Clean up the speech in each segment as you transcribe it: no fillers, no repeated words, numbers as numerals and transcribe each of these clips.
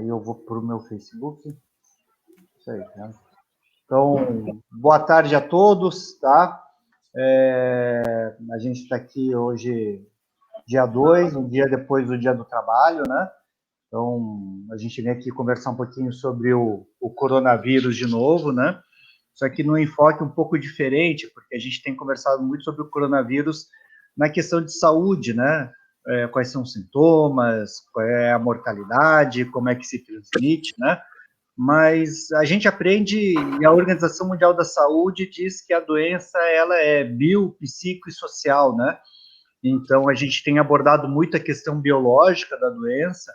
eu vou para o meu Facebook. Isso aí, né? Então, boa tarde a todos, tá? A gente está aqui hoje, dia 2, um dia depois do Dia do Trabalho, né? Então, a gente vem aqui conversar um pouquinho sobre o coronavírus de novo, né? Só que num enfoque um pouco diferente, porque a gente tem conversado muito sobre o coronavírus na questão de saúde, né? Quais são os sintomas, qual é a mortalidade, como é que se transmite, né? Mas a gente aprende, e a Organização Mundial da Saúde diz que a doença ela é bio, psico e social, né? Então a gente tem abordado muito a questão biológica da doença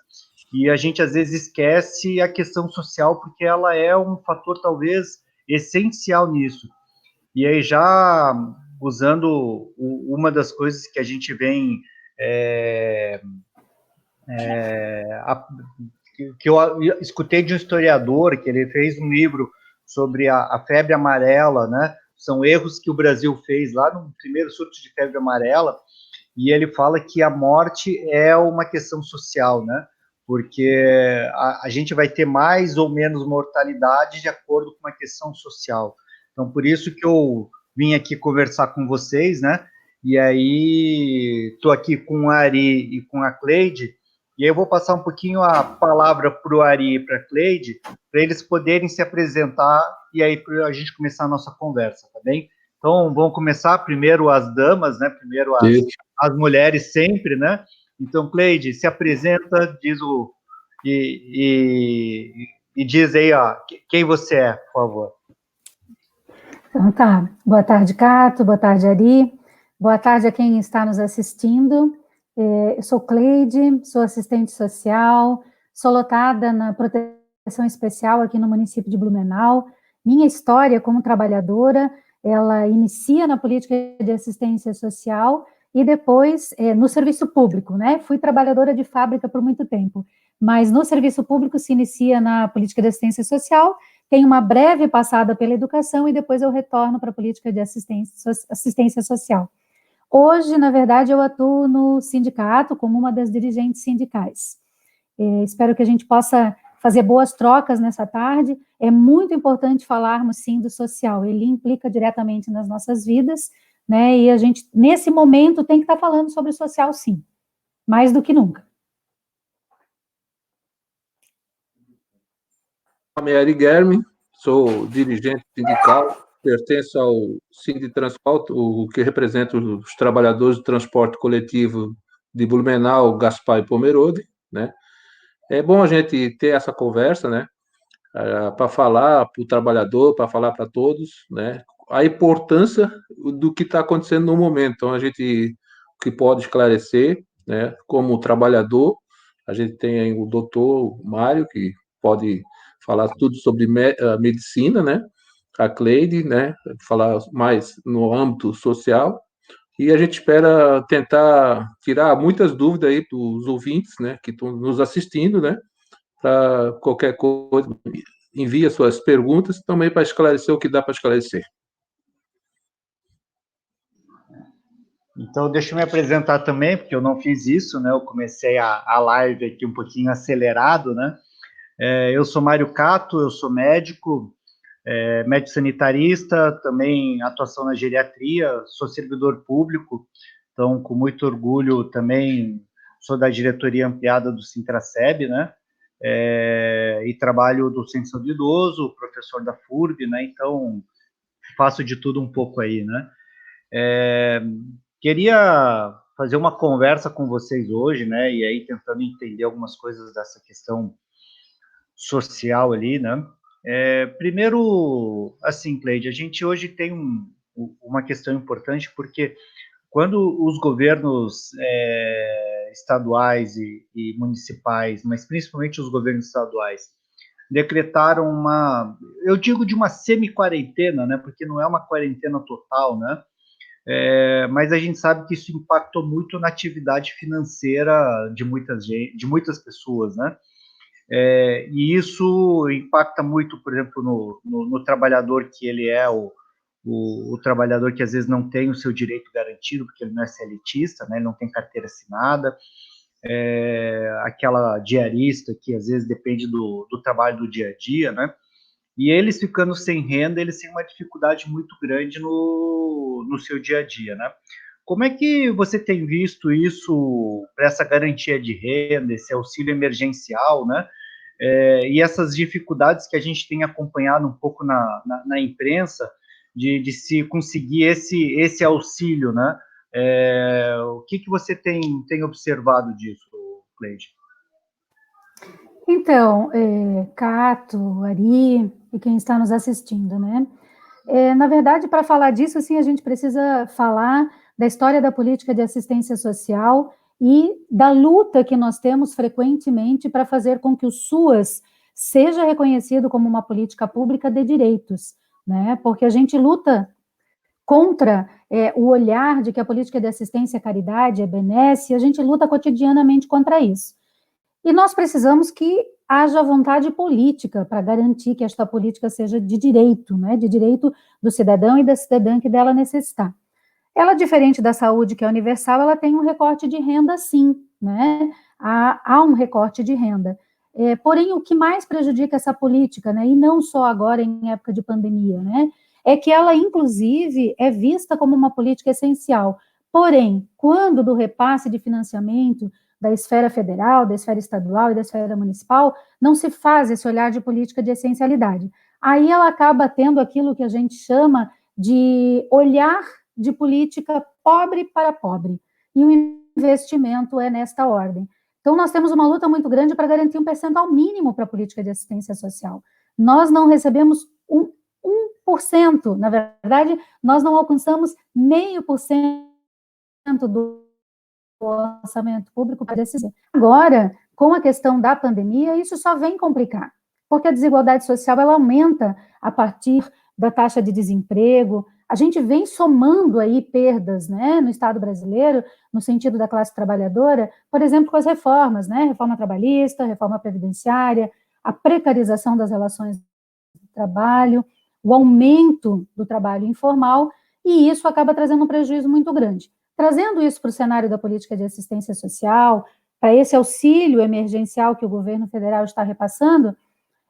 e a gente às vezes esquece a questão social porque ela é um fator talvez essencial nisso. E aí já usando uma das coisas que a gente vem que eu escutei de um historiador, que ele fez um livro sobre a febre amarela, né? São erros que o Brasil fez lá no primeiro surto de febre amarela, e ele fala que a morte é uma questão social, né? Porque a gente vai ter mais ou menos mortalidade de acordo com uma questão social. Então, por isso que eu vim aqui conversar com vocês, né? E aí, estou aqui com a Ari e com a Cleide, e aí eu vou passar um pouquinho a palavra para o Ari e para a Cleide, para eles poderem se apresentar e aí para a gente começar a nossa conversa, tá bem? Então, vamos começar primeiro as damas, né? Primeiro as mulheres sempre, né? Então, Cleide, se apresenta, e diz aí, ó, quem você é, por favor. Então tá, boa tarde, Cato, boa tarde, Ari, boa tarde a quem está nos assistindo. Eu sou Cleide, sou assistente social, sou lotada na proteção especial aqui no município de Blumenau. Minha história como trabalhadora, ela inicia na política de assistência social e depois no serviço público, né? Fui trabalhadora de fábrica por muito tempo, mas no serviço público se inicia na política de assistência social, tem uma breve passada pela educação e depois eu retorno para a política de assistência social. Hoje, na verdade, eu atuo no sindicato como uma das dirigentes sindicais. Espero que a gente possa fazer boas trocas nessa tarde. É muito importante falarmos, sim, do social. Ele implica diretamente nas nossas vidas, né? E a gente, nesse momento, tem que estar falando sobre o social, sim. Mais do que nunca. Meu nome é Ari Guerme, sou dirigente sindical, pertenço ao Sinditransport, o que representa os trabalhadores do transporte coletivo de Blumenau, Gaspar e Pomerode, né? É bom a gente ter essa conversa, né? Para falar para o trabalhador, para falar para todos, né? A importância do que está acontecendo no momento. Então, a gente que pode esclarecer, né? Como trabalhador, a gente tem aí o doutor Mário, que pode falar tudo sobre medicina, né? A Cleide, né? Falar mais no âmbito social. E a gente espera tentar tirar muitas dúvidas aí para os ouvintes, né? Que estão nos assistindo, né? Para qualquer coisa, envia suas perguntas também para esclarecer o que dá para esclarecer. Então, deixa eu me apresentar também, porque eu não fiz isso, né? Eu comecei a live aqui um pouquinho acelerado, né? Eu sou Mário Cato, eu sou médico, médico sanitarista, também atuação na geriatria, sou servidor público, então, com muito orgulho também sou da diretoria ampliada do Sintraceb, né? E trabalho do Centro do Idoso, professor da FURB, né? Então, faço de tudo um pouco aí, né? Queria fazer uma conversa com vocês hoje, né? E aí tentando entender algumas coisas dessa questão social ali, né? Primeiro, assim, Cleide, a gente hoje tem uma questão importante porque quando os governos estaduais e municipais, mas principalmente os governos estaduais, decretaram eu digo de uma semi-quarentena, né? Porque não é uma quarentena total, né? Mas a gente sabe que isso impactou muito na atividade financeira de muitas pessoas, né? E isso impacta muito, por exemplo, no trabalhador que ele é o trabalhador que às vezes não tem o seu direito garantido, porque ele não é seletista, né? Ele não tem carteira assinada. aquela diarista que às vezes depende do trabalho do dia a dia, né? E eles ficando sem renda, eles têm uma dificuldade muito grande no seu dia a dia, né? Como é que você tem visto isso para essa garantia de renda, esse auxílio emergencial, né? E essas dificuldades que a gente tem acompanhado um pouco na imprensa de se conseguir esse auxílio, né? O que você tem observado disso, Cleide? Então, Cato, Ari e quem está nos assistindo, né? Na verdade, para falar disso, assim, a gente precisa falar da história da política de assistência social e da luta que nós temos frequentemente para fazer com que o SUAS seja reconhecido como uma política pública de direitos, né? Porque a gente luta contra o olhar de que a política de assistência à caridade é benesse, a gente luta cotidianamente contra isso. E nós precisamos que haja vontade política para garantir que esta política seja de direito, né, de direito do cidadão e da cidadã que dela necessitar. Ela, diferente da saúde, que é universal, ela tem um recorte de renda, sim, né, há um recorte de renda. Porém, o que mais prejudica essa política, né, e não só agora em época de pandemia, né, é que ela, inclusive, é vista como uma política essencial. Porém, quando do repasse de financiamento da esfera federal, da esfera estadual e da esfera municipal, não se faz esse olhar de política de essencialidade. Aí ela acaba tendo aquilo que a gente chama de olhar de política pobre para pobre. E o investimento é nesta ordem. Então, nós temos uma luta muito grande para garantir um percentual mínimo para a política de assistência social. Nós não recebemos 1%, na verdade, nós não alcançamos 0,5% do orçamento público para decidir. Agora, com a questão da pandemia, isso só vem complicar, porque a desigualdade social ela aumenta a partir da taxa de desemprego. A gente vem somando aí perdas, né, no Estado brasileiro, no sentido da classe trabalhadora, por exemplo, com as reformas, né, reforma trabalhista, reforma previdenciária, a precarização das relações de trabalho, o aumento do trabalho informal, e isso acaba trazendo um prejuízo muito grande. Trazendo isso para o cenário da política de assistência social, para esse auxílio emergencial que o governo federal está repassando,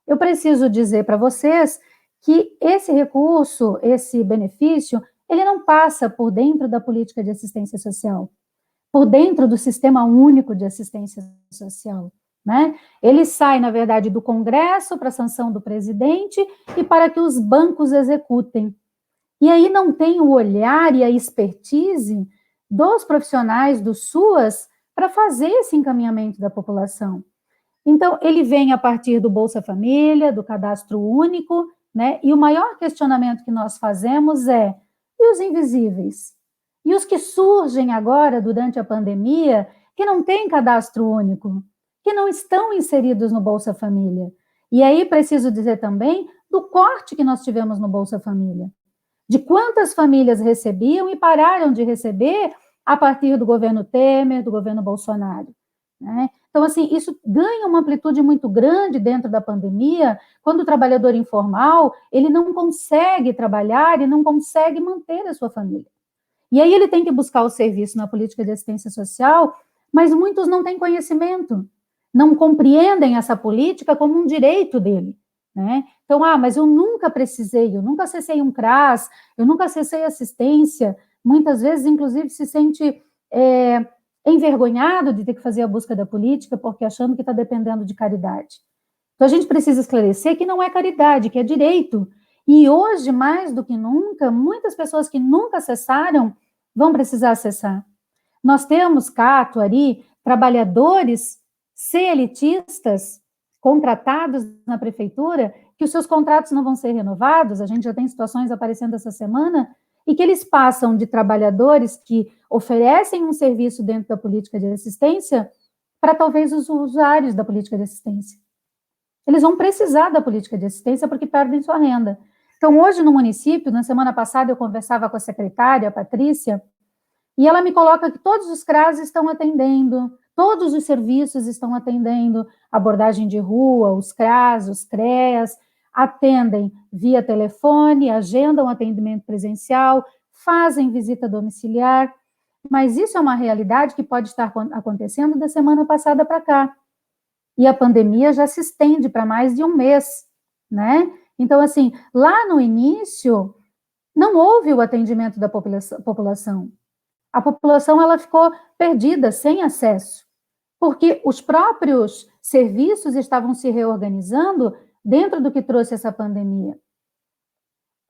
eu preciso dizer para vocês que esse recurso, esse benefício, ele não passa por dentro da política de assistência social, por dentro do Sistema Único de Assistência Social, né? Ele sai, na verdade, do Congresso para a sanção do presidente e para que os bancos executem. E aí não tem o olhar e a expertise dos profissionais do SUAS para fazer esse encaminhamento da população. Então, ele vem a partir do Bolsa Família, do Cadastro Único, né? E o maior questionamento que nós fazemos é: e os invisíveis? E os que surgem agora, durante a pandemia, que não têm cadastro único, que não estão inseridos no Bolsa Família? E aí, preciso dizer também do corte que nós tivemos no Bolsa Família, de quantas famílias recebiam e pararam de receber a partir do governo Temer, do governo Bolsonaro, né? Então, assim, isso ganha uma amplitude muito grande dentro da pandemia, quando o trabalhador informal, ele não consegue trabalhar e não consegue manter a sua família. E aí ele tem que buscar o serviço na política de assistência social, mas muitos não têm conhecimento, não compreendem essa política como um direito dele, né? Então, mas eu nunca precisei, eu nunca acessei um CRAS, eu nunca acessei assistência, muitas vezes, inclusive, se sente envergonhado de ter que fazer a busca da política, porque achando que está dependendo de caridade. Então, a gente precisa esclarecer que não é caridade, que é direito. E hoje, mais do que nunca, muitas pessoas que nunca acessaram vão precisar acessar. Nós temos, Cato, Ari, trabalhadores CLTistas contratados na prefeitura, que os seus contratos não vão ser renovados, a gente já tem situações aparecendo essa semana, e que eles passam de trabalhadores que oferecem um serviço dentro da política de assistência para talvez os usuários da política de assistência. Eles vão precisar da política de assistência porque perdem sua renda. Então, hoje no município, na semana passada eu conversava com a secretária, a Patrícia, e ela me coloca que todos os CRAS estão atendendo, todos os serviços estão atendendo, abordagem de rua, os CRAS, os CREAS, atendem via telefone, agendam atendimento presencial, fazem visita domiciliar, mas isso é uma realidade que pode estar acontecendo da semana passada para cá. E a pandemia já se estende para mais de um mês, né? Então, assim, lá no início, não houve o atendimento da população. A população, ela ficou perdida, sem acesso, porque os próprios serviços estavam se reorganizando dentro do que trouxe essa pandemia.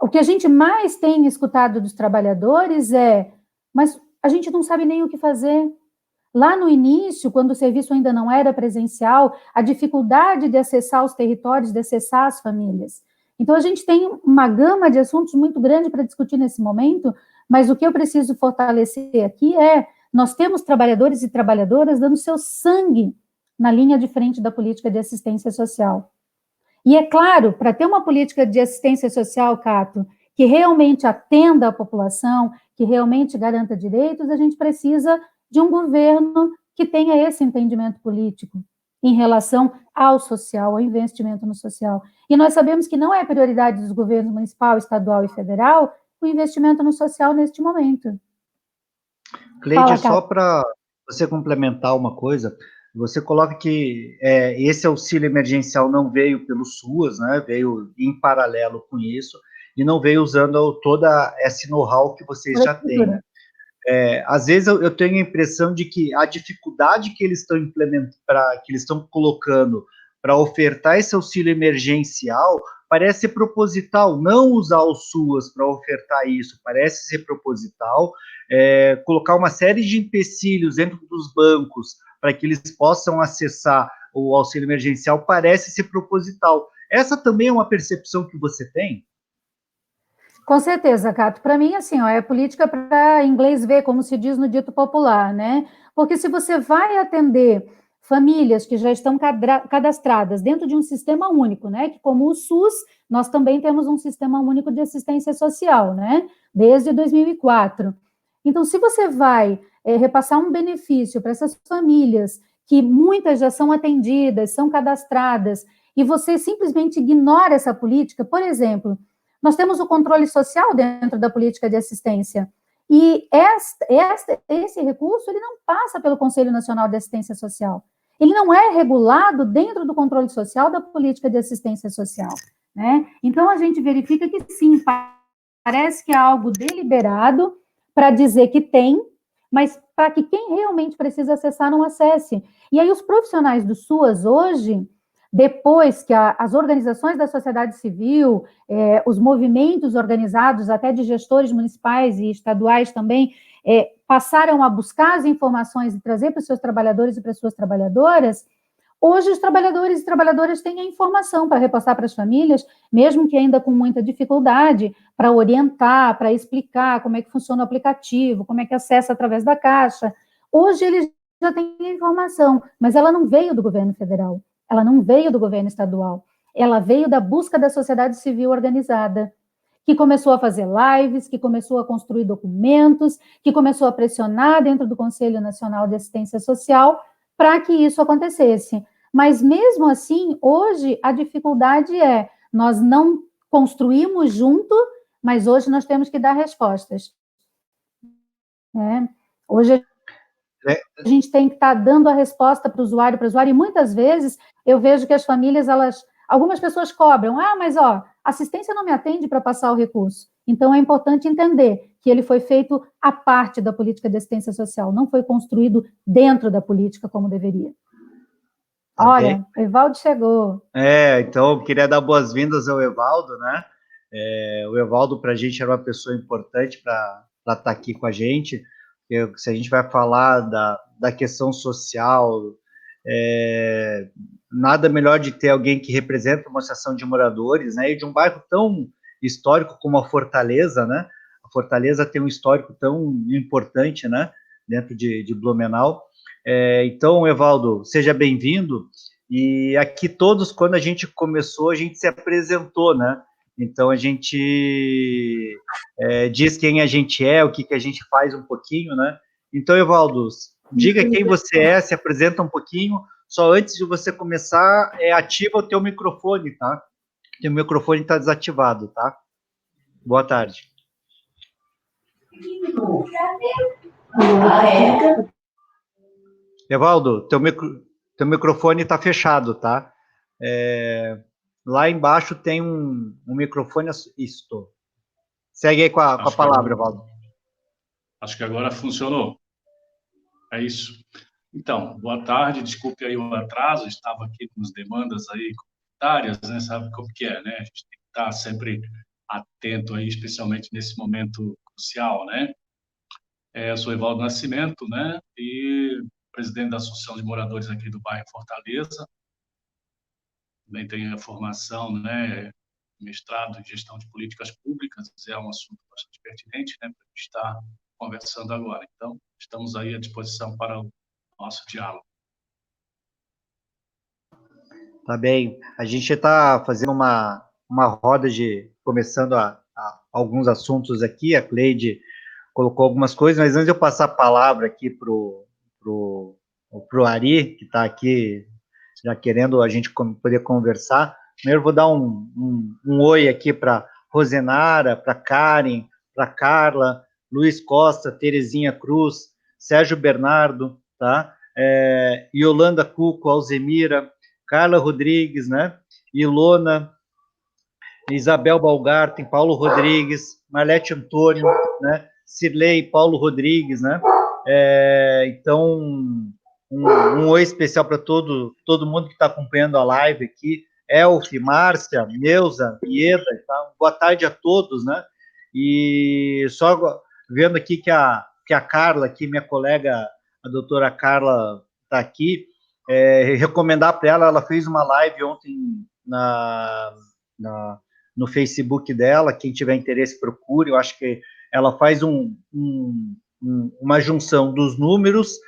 O que a gente mais tem escutado dos trabalhadores mas a gente não sabe nem o que fazer. Lá no início, quando o serviço ainda não era presencial, a dificuldade de acessar os territórios, de acessar as famílias. Então, a gente tem uma gama de assuntos muito grande para discutir nesse momento, mas o que eu preciso fortalecer aqui nós temos trabalhadores e trabalhadoras dando seu sangue na linha de frente da política de assistência social. E é claro, para ter uma política de assistência social, Cato, que realmente atenda a população, que realmente garanta direitos, a gente precisa de um governo que tenha esse entendimento político em relação ao social, ao investimento no social. E nós sabemos que não é prioridade dos governos municipal, estadual e federal o investimento no social neste momento. Cleide, só para você complementar uma coisa, você coloca que esse auxílio emergencial não veio pelo SUAS, né, veio em paralelo com isso, e não veio usando toda esse know-how que vocês já têm, né? Às vezes eu tenho a impressão de que a dificuldade que eles estão implementando, que eles estão colocando para ofertar esse auxílio emergencial parece ser proposital, não usar o SUAS para ofertar isso, parece ser proposital, colocar uma série de empecilhos dentro dos bancos para que eles possam acessar o auxílio emergencial, parece ser proposital. Essa também é uma percepção que você tem? Com certeza, Cato. Para mim, assim, é política para inglês ver, como se diz no dito popular, né? Porque se você vai atender famílias que já estão cadastradas dentro de um sistema único, né? Que como o SUS, nós também temos um sistema único de assistência social, né? Desde 2004. Então, se você vai repassar um benefício para essas famílias, que muitas já são atendidas, são cadastradas, e você simplesmente ignora essa política, por exemplo, nós temos o controle social dentro da política de assistência. E esse recurso ele não passa pelo Conselho Nacional de Assistência Social. Ele não é regulado dentro do controle social da política de assistência social, né? Então, a gente verifica que, sim, parece que é algo deliberado para dizer que tem, mas para que quem realmente precisa acessar não acesse. E aí, os profissionais do SUAS hoje, depois que as organizações da sociedade civil, os movimentos organizados, até de gestores municipais e estaduais também, passaram a buscar as informações e trazer para os seus trabalhadores e para as suas trabalhadoras, hoje os trabalhadores e trabalhadoras têm a informação para repassar para as famílias, mesmo que ainda com muita dificuldade, para orientar, para explicar como é que funciona o aplicativo, como é que acessa através da Caixa. Hoje eles já têm a informação, mas ela não veio do governo federal. Ela não veio do governo estadual, ela veio da busca da sociedade civil organizada, que começou a fazer lives, que começou a construir documentos, que começou a pressionar dentro do Conselho Nacional de Assistência Social para que isso acontecesse. Mas, mesmo assim, hoje a dificuldade nós não construímos junto, mas hoje nós temos que dar respostas. Hoje a gente tem que estar dando a resposta para o usuário, e muitas vezes eu vejo que as famílias, algumas pessoas cobram, mas assistência não me atende para passar o recurso. Então, é importante entender que ele foi feito à parte da política de assistência social, não foi construído dentro da política como deveria. Olha, o Evaldo chegou. Então, eu queria dar boas-vindas ao Evaldo, né? O Evaldo, para a gente, era uma pessoa importante para estar aqui com a gente. Se a gente vai falar da questão social, nada melhor de ter alguém que representa uma associação de moradores, né, e de um bairro tão histórico como a Fortaleza, né? A Fortaleza tem um histórico tão importante, né, dentro de Blumenau. Então, Evaldo, seja bem-vindo. E aqui todos, quando a gente começou, a gente se apresentou, né? Então, a gente diz quem a gente é, o que a gente faz um pouquinho, né? Então, Evaldo, diga quem você é, se apresenta um pouquinho. Só antes de você começar, ativa o teu microfone, tá? Teu microfone está desativado, tá? Boa tarde. Evaldo, teu microfone está fechado, tá? Lá embaixo tem um microfone. Isto. Segue aí com a palavra, Evaldo. Acho que agora funcionou. É isso. Então, boa tarde, desculpe aí o atraso, estava aqui com as demandas aí comunitárias, né? Sabe como que é, né? A gente tem que estar sempre atento aí, especialmente nesse momento crucial, né? Eu sou Evaldo Nascimento, né? E presidente da Associação de Moradores aqui do bairro Fortaleza. Também tenho a formação, né? Mestrado em Gestão de Políticas Públicas, é um assunto bastante pertinente, né? Para a gente estar conversando agora. Então, estamos aí à disposição para o nosso diálogo. Tá bem. A gente está fazendo uma roda começando alguns assuntos aqui. A Cleide colocou algumas coisas, mas antes de eu passar a palavra aqui pro Ari, que está aqui já querendo a gente poder conversar, primeiro eu vou dar um oi aqui para Rosenara, para Karen, para Carla, Luiz Costa, Terezinha Cruz, Sérgio Bernardo, tá? Yolanda Cuco, Alzemira, Carla Rodrigues, né? Ilona, Isabel Balgarten, Paulo Rodrigues, Marlete Antônio, né? Cirlei, Paulo Rodrigues, né? Então, um oi especial para todo mundo que está acompanhando a live aqui. Elfi, Márcia, Neuza, Ieda, tá? Boa tarde a todos, né? E só vendo aqui que a Carla, aqui, minha colega, a doutora Carla, está aqui, recomendar para ela fez uma live ontem no Facebook dela, quem tiver interesse procure, eu acho que ela faz uma junção dos números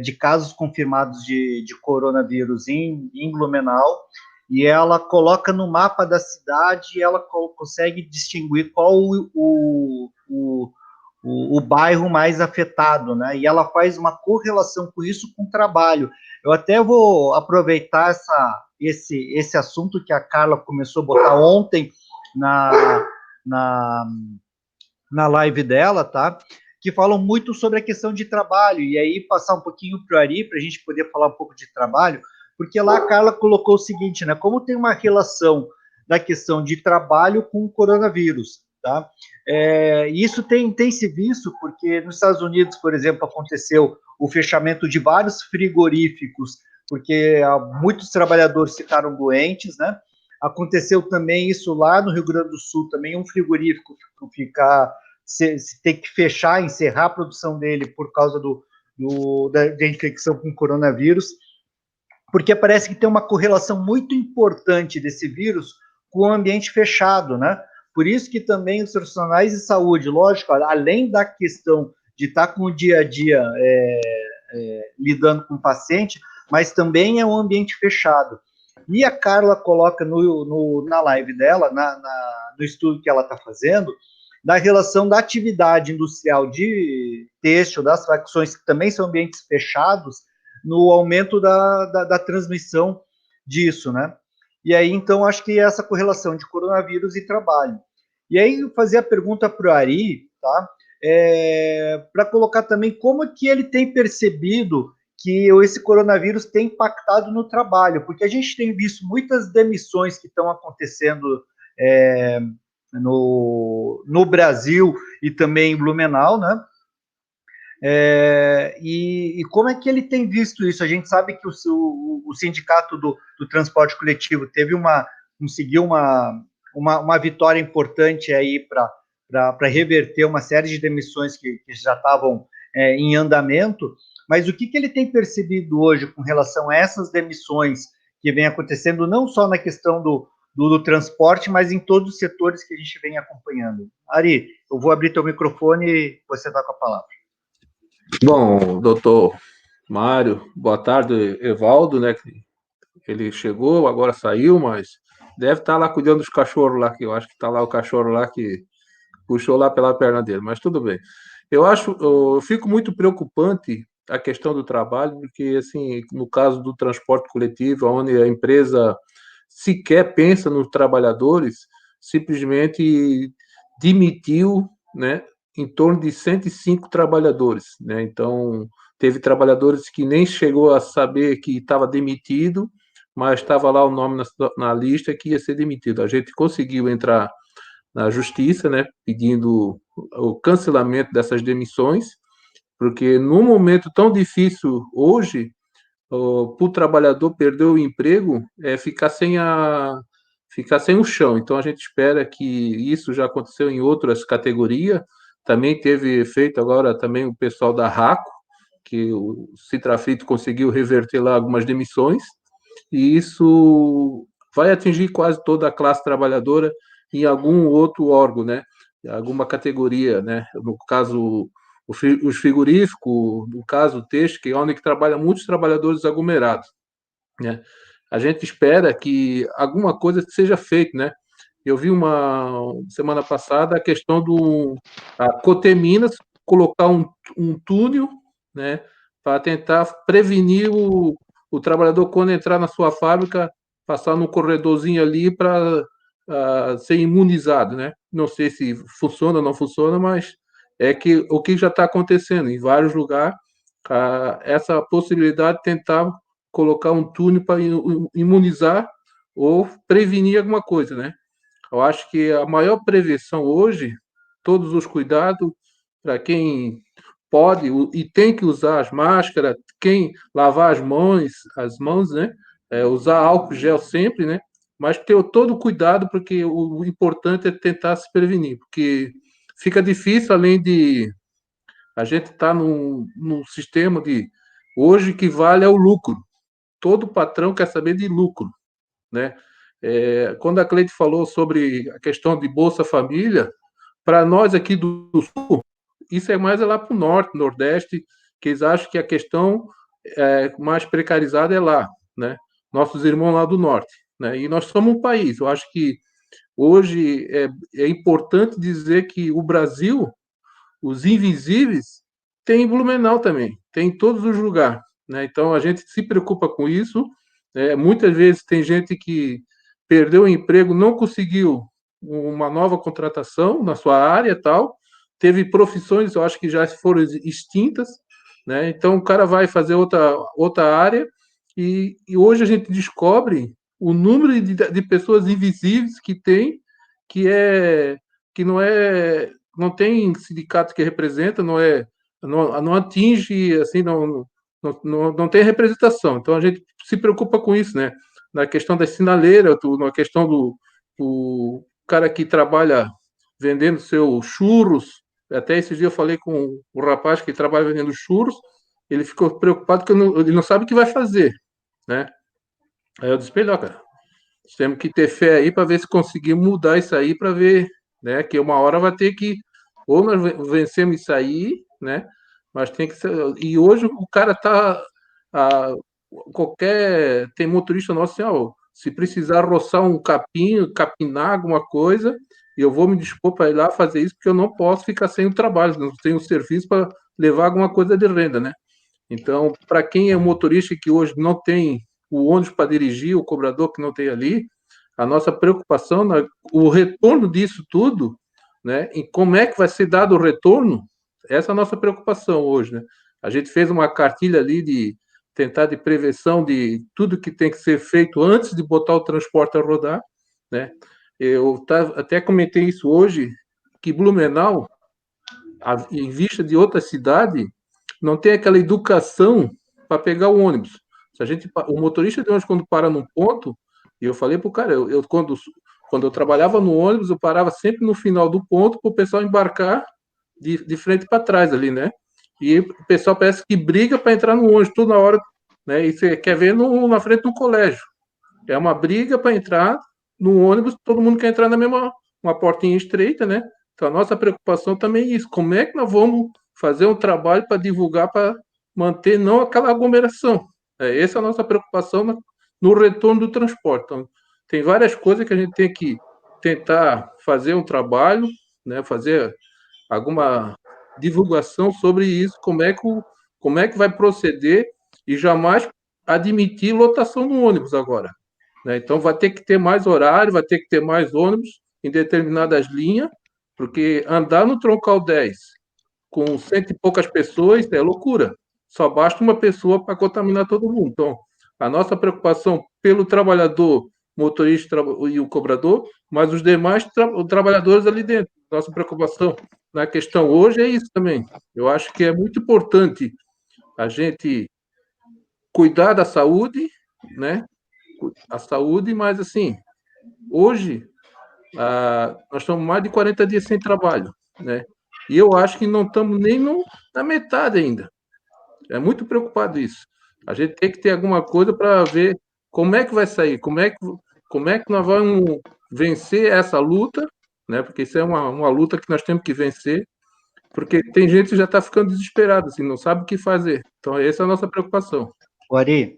de casos confirmados de coronavírus em Blumenau, e ela coloca no mapa da cidade e ela consegue distinguir qual o bairro mais afetado, né? E ela faz uma correlação com isso com o trabalho. Eu até vou aproveitar esse assunto que a Carla começou a botar ontem na live dela, tá? Que falam muito sobre a questão de trabalho, e aí passar um pouquinho para o Ari, para a gente poder falar um pouco de trabalho, porque lá a Carla colocou o seguinte, né? Como tem uma relação da questão de trabalho com o coronavírus, tá? Isso tem se visto, porque nos Estados Unidos, por exemplo, aconteceu o fechamento de vários frigoríficos, porque muitos trabalhadores ficaram doentes, né? Aconteceu também isso lá no Rio Grande do Sul, também um frigorífico se tem que fechar, encerrar a produção dele por causa da infecção com coronavírus, porque parece que tem uma correlação muito importante desse vírus com o ambiente fechado, né? Por isso que também os profissionais de saúde, lógico, além da questão de estar com o dia a dia lidando com o paciente, mas também é um ambiente fechado. E a Carla coloca na live dela, no estudo que ela está fazendo, da relação da atividade industrial de têxtil, das facções, que também são ambientes fechados, no aumento da transmissão disso, né? E aí, então, acho que essa correlação de coronavírus e trabalho. E aí, fazer a pergunta para o Ari, tá? Para colocar também como que ele tem percebido que esse coronavírus tem impactado no trabalho, porque a gente tem visto muitas demissões que estão acontecendo no Brasil e também em Blumenau, né? E como é que ele tem visto isso? A gente sabe que o sindicato do transporte coletivo conseguiu uma vitória importante aí para reverter uma série de demissões que já estavam em andamento, mas o que ele tem percebido hoje com relação a essas demissões que vem acontecendo, não só na questão do transporte, mas em todos os setores que a gente vem acompanhando? Ari, eu vou abrir teu microfone e você está com a palavra. Bom, doutor Mário, boa tarde, Evaldo, né? Ele chegou, agora saiu, mas deve estar lá cuidando dos cachorros lá, que eu acho que está lá o cachorro lá que puxou lá pela perna dele, mas tudo bem. Eu fico muito preocupante a questão do trabalho, porque, assim, no caso do transporte coletivo, onde a empresa sequer pensa nos trabalhadores, simplesmente demitiu, né? em torno de 105 trabalhadores, né? Então, teve trabalhadores que nem chegou a saber que estava demitido, mas estava lá o nome na lista que ia ser demitido. A gente conseguiu entrar na justiça, né, pedindo o cancelamento dessas demissões, porque num momento tão difícil hoje, para o trabalhador perder o emprego é ficar sem o chão. Então a gente espera que isso já aconteceu em outras categorias. Também teve efeito agora também o pessoal da RACO, que o Citrafito conseguiu reverter lá algumas demissões, e isso vai atingir quase toda a classe trabalhadora em algum outro órgão, né? Alguma categoria, né? No caso, os frigoríficos, no caso, o texto, que é onde trabalha muitos trabalhadores aglomerados, né? A gente espera que alguma coisa seja feita, né? Eu vi uma semana passada a questão do a Coteminas colocar um túnel, né, para tentar prevenir o trabalhador quando entrar na sua fábrica passar no corredorzinho ali para ser imunizado, né? Não sei se funciona ou não funciona, mas é que o que já está acontecendo em vários lugares, essa possibilidade de tentar colocar um túnel para imunizar ou prevenir alguma coisa, né? Eu acho que a maior prevenção hoje, todos os cuidados para quem pode e tem que usar as máscaras, quem lavar as mãos, né? Usar álcool gel sempre, né? Mas ter todo o cuidado, porque o importante é tentar se prevenir, porque fica difícil, além de a gente estar num sistema de hoje que vale é o lucro. Todo patrão quer saber de lucro, né? Quando a Cleide falou sobre a questão de Bolsa Família, para nós aqui do Sul, isso é mais lá para o Norte, Nordeste, que eles acham que a questão mais precarizada é lá, né? Nossos irmãos lá do Norte, né? E nós somos um país. Eu acho que hoje é importante dizer que o Brasil, os invisíveis, tem em Blumenau também, tem em todos os lugares, né? Então a gente se preocupa com isso. Muitas vezes tem gente que perdeu o emprego, não conseguiu uma nova contratação na sua área e tal, teve profissões, eu acho que já foram extintas, né? Então o cara vai fazer outra área e hoje a gente descobre o número de pessoas invisíveis que tem, que é que não tem sindicato que representa, não atinge assim, não tem representação. Então a gente se preocupa com isso, né? Na questão das sinaleiras, na questão do cara que trabalha vendendo seus churros. Até esse dia eu falei com o rapaz que trabalha vendendo churros, ele ficou preocupado que ele não sabe o que vai fazer, né? Aí eu disse para ele, cara, temos que ter fé aí para ver se conseguimos mudar isso aí, para ver, né, que uma hora vai ter que, ou nós vencemos isso aí, né, mas tem que ser, e hoje o cara tá, tem motorista nosso assim, ó, se precisar roçar um capim, capinar alguma coisa, eu vou me dispor para ir lá fazer isso, porque eu não posso ficar sem o trabalho, não tenho serviço para levar alguma coisa de renda, né. Então, para quem é motorista que hoje não tem o ônibus para dirigir, o cobrador que não tem ali, a nossa preocupação, o retorno disso tudo, né, em como é que vai ser dado o retorno, essa é a nossa preocupação hoje, né? A gente fez uma cartilha ali de tentar de prevenção de tudo que tem que ser feito antes de botar o transporte a rodar, né? Eu até comentei isso hoje, que Blumenau, em vista de outra cidade, não tem aquela educação para pegar o ônibus. O motorista de ônibus, quando para num ponto, e eu falei para o cara, quando eu trabalhava no ônibus, eu parava sempre no final do ponto para o pessoal embarcar de frente para trás ali, né? E o pessoal parece que briga para entrar no ônibus toda hora, né? E você quer ver na frente do colégio. É uma briga para entrar no ônibus, todo mundo quer entrar na mesma, uma portinha estreita, né? Então a nossa preocupação também é isso. Como é que nós vamos fazer um trabalho para divulgar, para manter não aquela aglomeração? Essa é a nossa preocupação no retorno do transporte. Então, tem várias coisas que a gente tem que tentar fazer um trabalho, né? Fazer alguma divulgação sobre isso, como é que vai proceder e jamais admitir lotação no ônibus agora, né? Então vai ter que ter mais horário, vai ter que ter mais ônibus em determinadas linhas, Porque andar no Troncal 10 com 100 e poucas pessoas é loucura. Só basta uma pessoa para contaminar todo mundo. Então, a nossa preocupação pelo trabalhador, motorista e o cobrador, mas os demais trabalhadores ali dentro. Nossa preocupação na questão hoje é isso também. Eu acho que é muito importante a gente cuidar da saúde, né? A saúde, mas assim, hoje nós estamos mais de 40 dias sem trabalho, né? E eu acho que não estamos nem na metade ainda. É muito preocupado isso. A gente tem que ter alguma coisa para ver como é que vai sair, como é que nós vamos vencer essa luta, né? Porque isso é uma luta que nós temos que vencer, porque tem gente que já está ficando desesperada, assim, não sabe o que fazer. Então, essa é a nossa preocupação. Ari,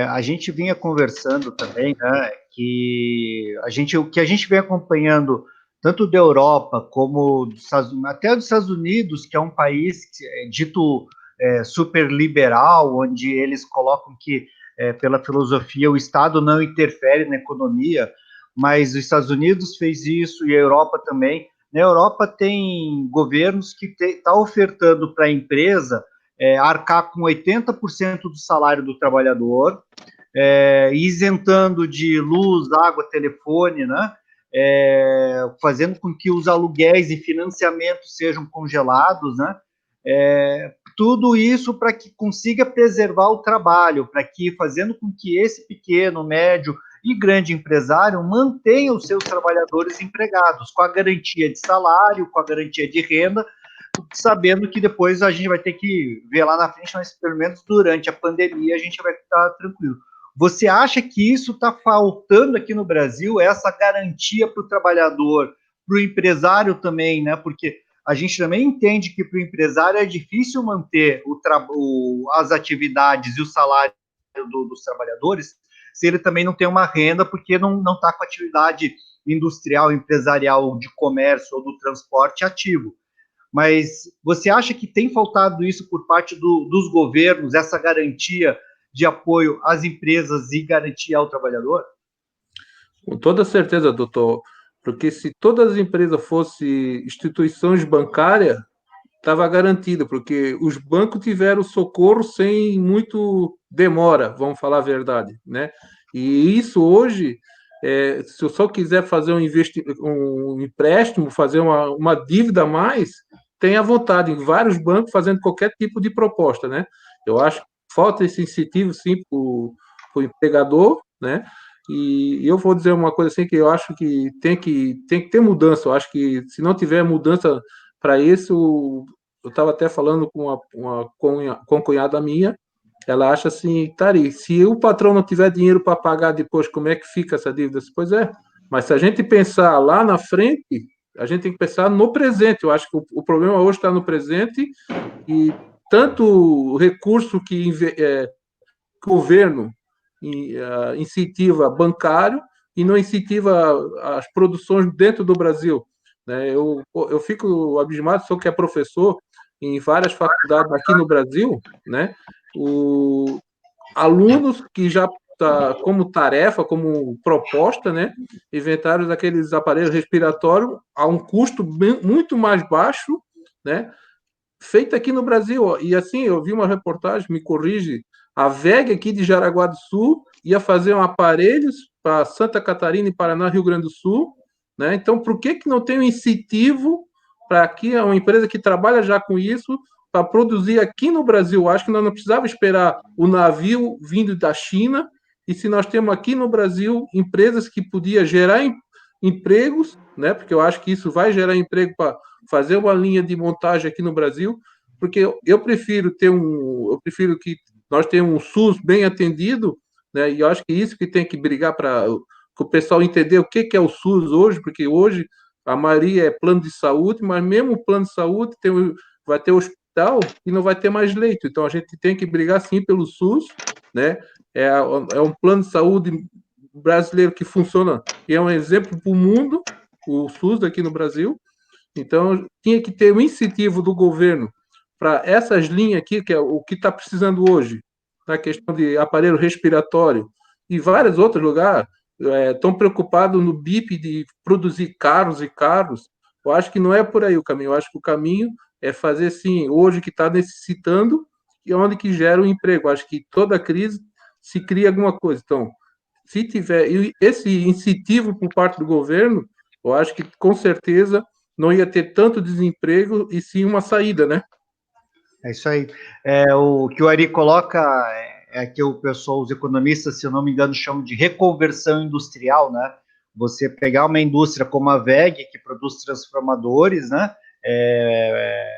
a gente vinha conversando também, né, o que a gente vem acompanhando tanto da Europa como até dos Estados Unidos, que é um país dito super liberal, onde eles colocam que, pela filosofia, o Estado não interfere na economia, mas os Estados Unidos fez isso e a Europa também. Na Europa tem governos que tá ofertando para a empresa arcar com 80% do salário do trabalhador, isentando de luz, água, telefone, né? Fazendo com que os aluguéis e financiamentos sejam congelados, né? Tudo isso para que consiga preservar o trabalho, para que, fazendo com que esse pequeno, médio e grande empresário mantenha os seus trabalhadores empregados, com a garantia de salário, com a garantia de renda, sabendo que depois a gente vai ter que ver lá na frente, mas pelo menos durante a pandemia a gente vai estar tranquilo. Você acha que isso está faltando aqui no Brasil, essa garantia para o trabalhador, para o empresário também, né? Porque a gente também entende que para o empresário é difícil manter as atividades e o salário dos trabalhadores se ele também não tem uma renda, porque não está com atividade industrial, empresarial, de comércio ou do transporte ativo. Mas você acha que tem faltado isso por parte dos governos, essa garantia de apoio às empresas e garantia ao trabalhador? Com toda certeza, doutor, porque se todas as empresas fossem instituições bancárias, estava garantido, porque os bancos tiveram socorro sem muito demora, vamos falar a verdade, né? E isso hoje, se eu só quiser fazer um empréstimo, fazer uma dívida a mais, tem à vontade em vários bancos fazendo qualquer tipo de proposta, né? Eu acho que falta esse incentivo, sim, para o empregador, né? E eu vou dizer uma coisa assim que eu acho que tem que ter mudança. Eu acho que se não tiver mudança para isso, eu estava até falando com uma concunhada minha, ela acha assim, Tari, se o patrão não tiver dinheiro para pagar depois, como é que fica essa dívida? Pois é, mas se a gente pensar lá na frente, a gente tem que pensar no presente. Eu acho que o problema hoje está no presente e tanto o recurso que o governo incentiva bancário e não incentiva as produções dentro do Brasil. Né? Eu fico abismado, sou que é professor em várias faculdades aqui no Brasil, né? Alunos que já tá como tarefa, como proposta, né? Inventaram aqueles aparelhos respiratórios a um custo muito mais baixo, né? Feito aqui no Brasil. E assim, eu vi uma reportagem, me corrige, a VEG aqui de Jaraguá do Sul ia fazer aparelhos para Santa Catarina e Paraná, Rio Grande do Sul, né? Então, por que não tem um incentivo para aqui, uma empresa que trabalha já com isso, para produzir aqui no Brasil? Acho que nós não precisava esperar o navio vindo da China, e se nós temos aqui no Brasil empresas que podiam gerar empregos, né? Porque eu acho que isso vai gerar emprego para fazer uma linha de montagem aqui no Brasil, porque eu prefiro que nós tenhamos um SUS bem atendido, né? E eu acho que isso que tem que brigar para o pessoal entender o que é o SUS hoje, porque hoje a maioria é plano de saúde, mas mesmo o plano de saúde vai ter hospital e não vai ter mais leito. Então a gente tem que brigar sim pelo SUS, né? É um plano de saúde brasileiro que funciona e é um exemplo para o mundo, o SUS aqui no Brasil. Então, tinha que ter um incentivo do governo para essas linhas aqui, que é o que está precisando hoje, na questão de aparelho respiratório, e vários outros lugares estão preocupados no BIP de produzir carros e carros. Eu acho que não é por aí o caminho. Eu acho que o caminho é fazer, sim, hoje que está necessitando, e onde que gera um emprego. Eu acho que toda crise se cria alguma coisa. Então, se tiver esse incentivo por parte do governo, eu acho que, com certeza, não ia ter tanto desemprego e sim uma saída, né? É isso aí. O que o Ari coloca é que o pessoal, os economistas, se eu não me engano, chamam de reconversão industrial, né? Você pegar uma indústria como a WEG, que produz transformadores, né?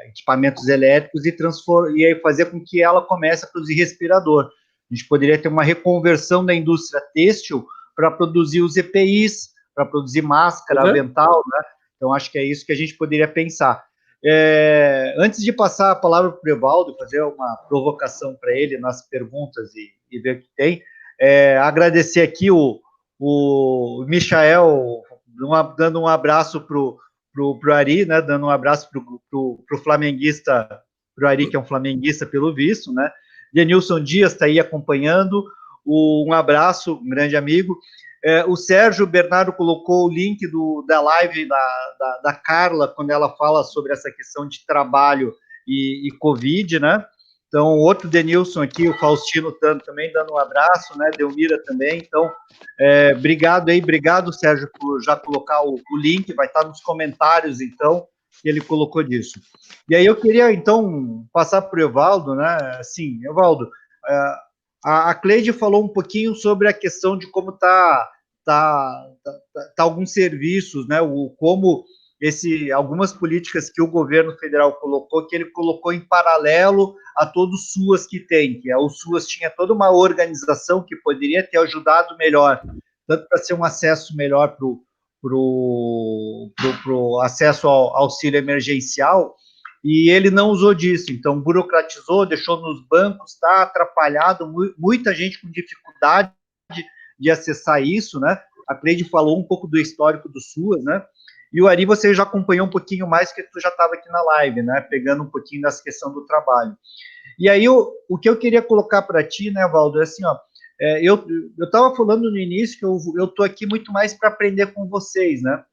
Equipamentos elétricos e aí fazer com que ela comece a produzir respirador. A gente poderia ter uma reconversão da indústria têxtil para produzir os EPIs, para produzir máscara, avental, né? Então, acho que é isso que a gente poderia pensar. Antes de passar a palavra para o Evaldo, fazer uma provocação para ele nas perguntas e ver o que tem, agradecer aqui o Michael, dando um abraço para o Ari, né, dando um abraço para o flamenguista, para o Ari, que é um flamenguista pelo visto, né? Denilson Dias está aí acompanhando, um abraço, um grande amigo. O Sérgio Bernardo colocou o link da live da Carla, quando ela fala sobre essa questão de trabalho e Covid, né? Então, outro Denilson aqui, o Faustino também dando um abraço, né? Delmira também. Então, obrigado, Sérgio, por já colocar o link, vai estar nos comentários, então, que ele colocou disso. E aí eu queria, então, passar para o Evaldo, né? Assim, Evaldo, a Cleide falou um pouquinho sobre a questão de como tá alguns serviços, né? Como algumas políticas que o governo federal colocou, que ele colocou em paralelo a todo o SUAS que tem, que o SUAS tinha toda uma organização que poderia ter ajudado melhor, tanto para ser um acesso melhor para o acesso ao auxílio emergencial, e ele não usou disso, então burocratizou, deixou nos bancos, está atrapalhado, muita gente com dificuldade de acessar isso, né? A Cleide falou um pouco do histórico do SUAS, né? E o Ari, você já acompanhou um pouquinho mais, que tu já estava aqui na live, né? Pegando um pouquinho dessa questão do trabalho. E aí, o que eu queria colocar para ti, né, Valdo, é assim, ó, eu estava falando no início que eu estou aqui muito mais para aprender com vocês, né?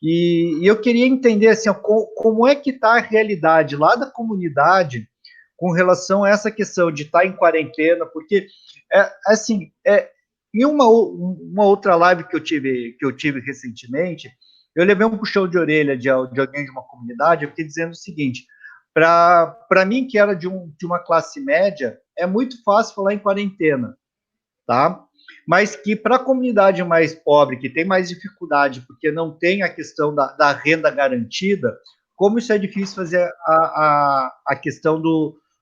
E eu queria entender, assim, ó, como é que está a realidade lá da comunidade com relação a essa questão de estar em quarentena, porque, assim, em uma outra live que eu tive recentemente, eu levei um puxão de orelha de alguém de uma comunidade, eu fiquei dizendo o seguinte: para mim, que era de uma classe média, é muito fácil falar em quarentena, tá? Mas que para a comunidade mais pobre, que tem mais dificuldade, porque não tem a questão da renda garantida, como isso é difícil fazer a questão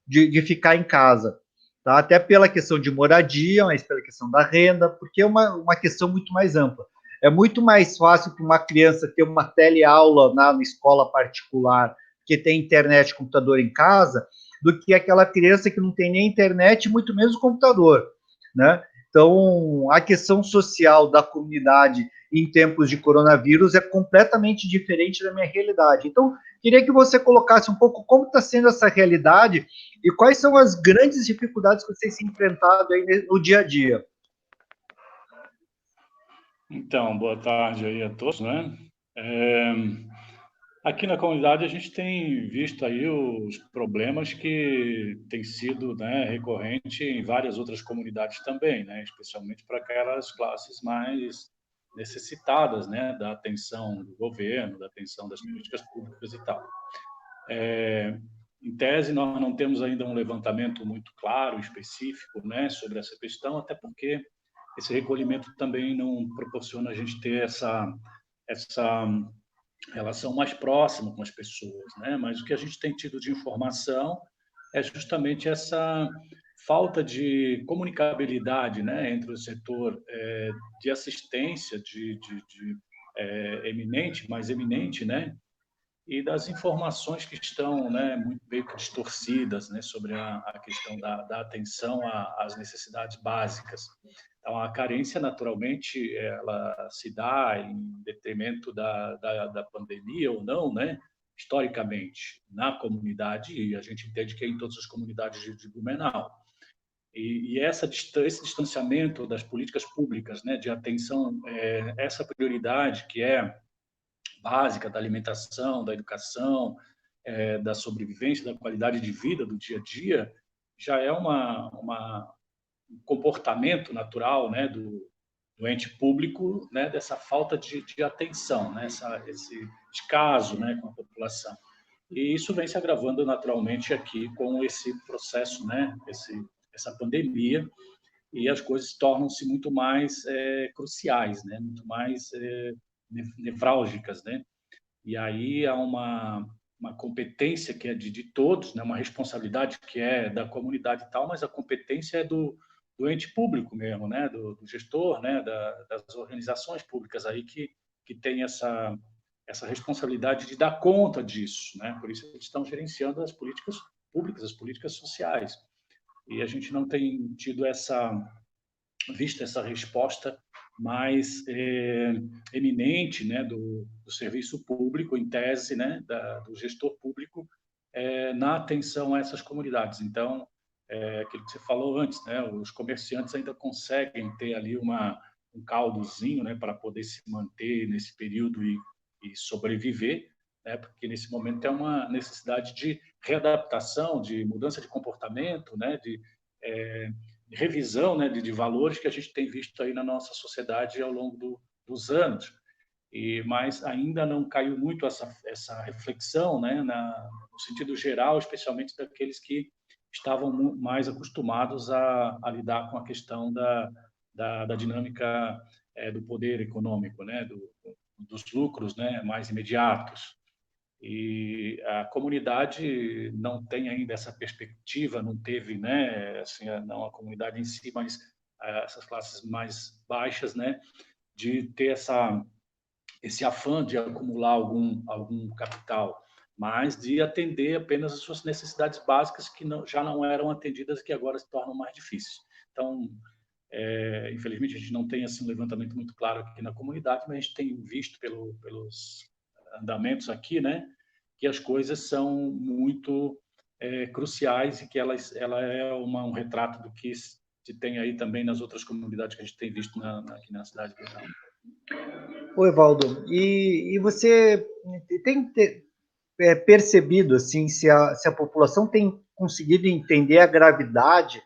de ficar em casa. Tá? Até pela questão de moradia, mas pela questão da renda, porque é uma questão muito mais ampla. É muito mais fácil para uma criança ter uma teleaula na escola particular, que tem internet e computador em casa, do que aquela criança que não tem nem internet, muito menos computador, né? Então, a questão social da comunidade em tempos de coronavírus é completamente diferente da minha realidade. Então, queria que você colocasse um pouco como está sendo essa realidade e quais são as grandes dificuldades que vocês têm enfrentado aí no dia a dia. Então, boa tarde aí a todos, né? Aqui na comunidade a gente tem visto aí os problemas que têm sido, né, recorrente em várias outras comunidades também, né? Especialmente para aquelas classes mais necessitadas, né, da atenção do governo, da atenção das políticas públicas e tal. Em tese, nós não temos ainda um levantamento muito claro, específico, né, sobre essa questão, até porque esse recolhimento também não proporciona a gente ter essa relação mais próxima com as pessoas, né? Mas o que a gente tem tido de informação é justamente essa falta de comunicabilidade, né, entre o setor de assistência, mais eminente, né, e das informações que estão, né, muito meio que distorcidas, né, sobre a questão da atenção às necessidades básicas. Então, a carência, naturalmente, ela se dá em detrimento da pandemia ou não, né, historicamente, na comunidade, e a gente entende que é em todas as comunidades de Blumenau. E esse distanciamento das políticas públicas, né, de atenção, essa prioridade que é básica da alimentação, da educação, da sobrevivência, da qualidade de vida do dia a dia, já é um comportamento natural, né, do ente público, né, dessa falta de atenção, né, esse descaso, né, com a população. E isso vem se agravando naturalmente aqui com esse processo, né, essa pandemia, e as coisas tornam-se muito mais cruciais, né, muito mais nevrálgicas, né? E aí há uma competência que é de todos, né, uma responsabilidade que é da comunidade e tal, mas a competência é do ente público mesmo, né, do gestor, né, das organizações públicas aí que tem essa responsabilidade de dar conta disso, né? Por isso eles estão gerenciando as políticas públicas, as políticas sociais. E a gente não tem tido visto essa resposta mais eminente, né, do serviço público, em tese, né, do gestor público, na atenção a essas comunidades. Então, aquilo que você falou antes, né, os comerciantes ainda conseguem ter ali um caldozinho, né, para poder se manter nesse período e sobreviver, né, porque nesse momento é uma necessidade de readaptação, de mudança de comportamento, né, de revisão, né, de valores que a gente tem visto aí na nossa sociedade ao longo dos anos. Mas ainda não caiu muito essa reflexão, né, no sentido geral, especialmente daqueles que estavam mais acostumados a lidar com a questão da dinâmica do poder econômico, né, dos lucros, né, mais imediatos. E a comunidade não tem ainda essa perspectiva, não teve, né, assim, não a comunidade em si, mas essas classes mais baixas, né, de ter esse afã de acumular algum capital, mas de atender apenas as suas necessidades básicas que já não eram atendidas e que agora se tornam mais difíceis. Então, infelizmente, a gente não tem assim, um levantamento muito claro aqui na comunidade, mas a gente tem visto pelos andamentos aqui, né, que as coisas são muito cruciais e que ela é um retrato do que se tem aí também nas outras comunidades que a gente tem visto aqui na cidade de Blumenau. Oi, Evaldo, e você tem percebido assim se a população tem conseguido entender a gravidade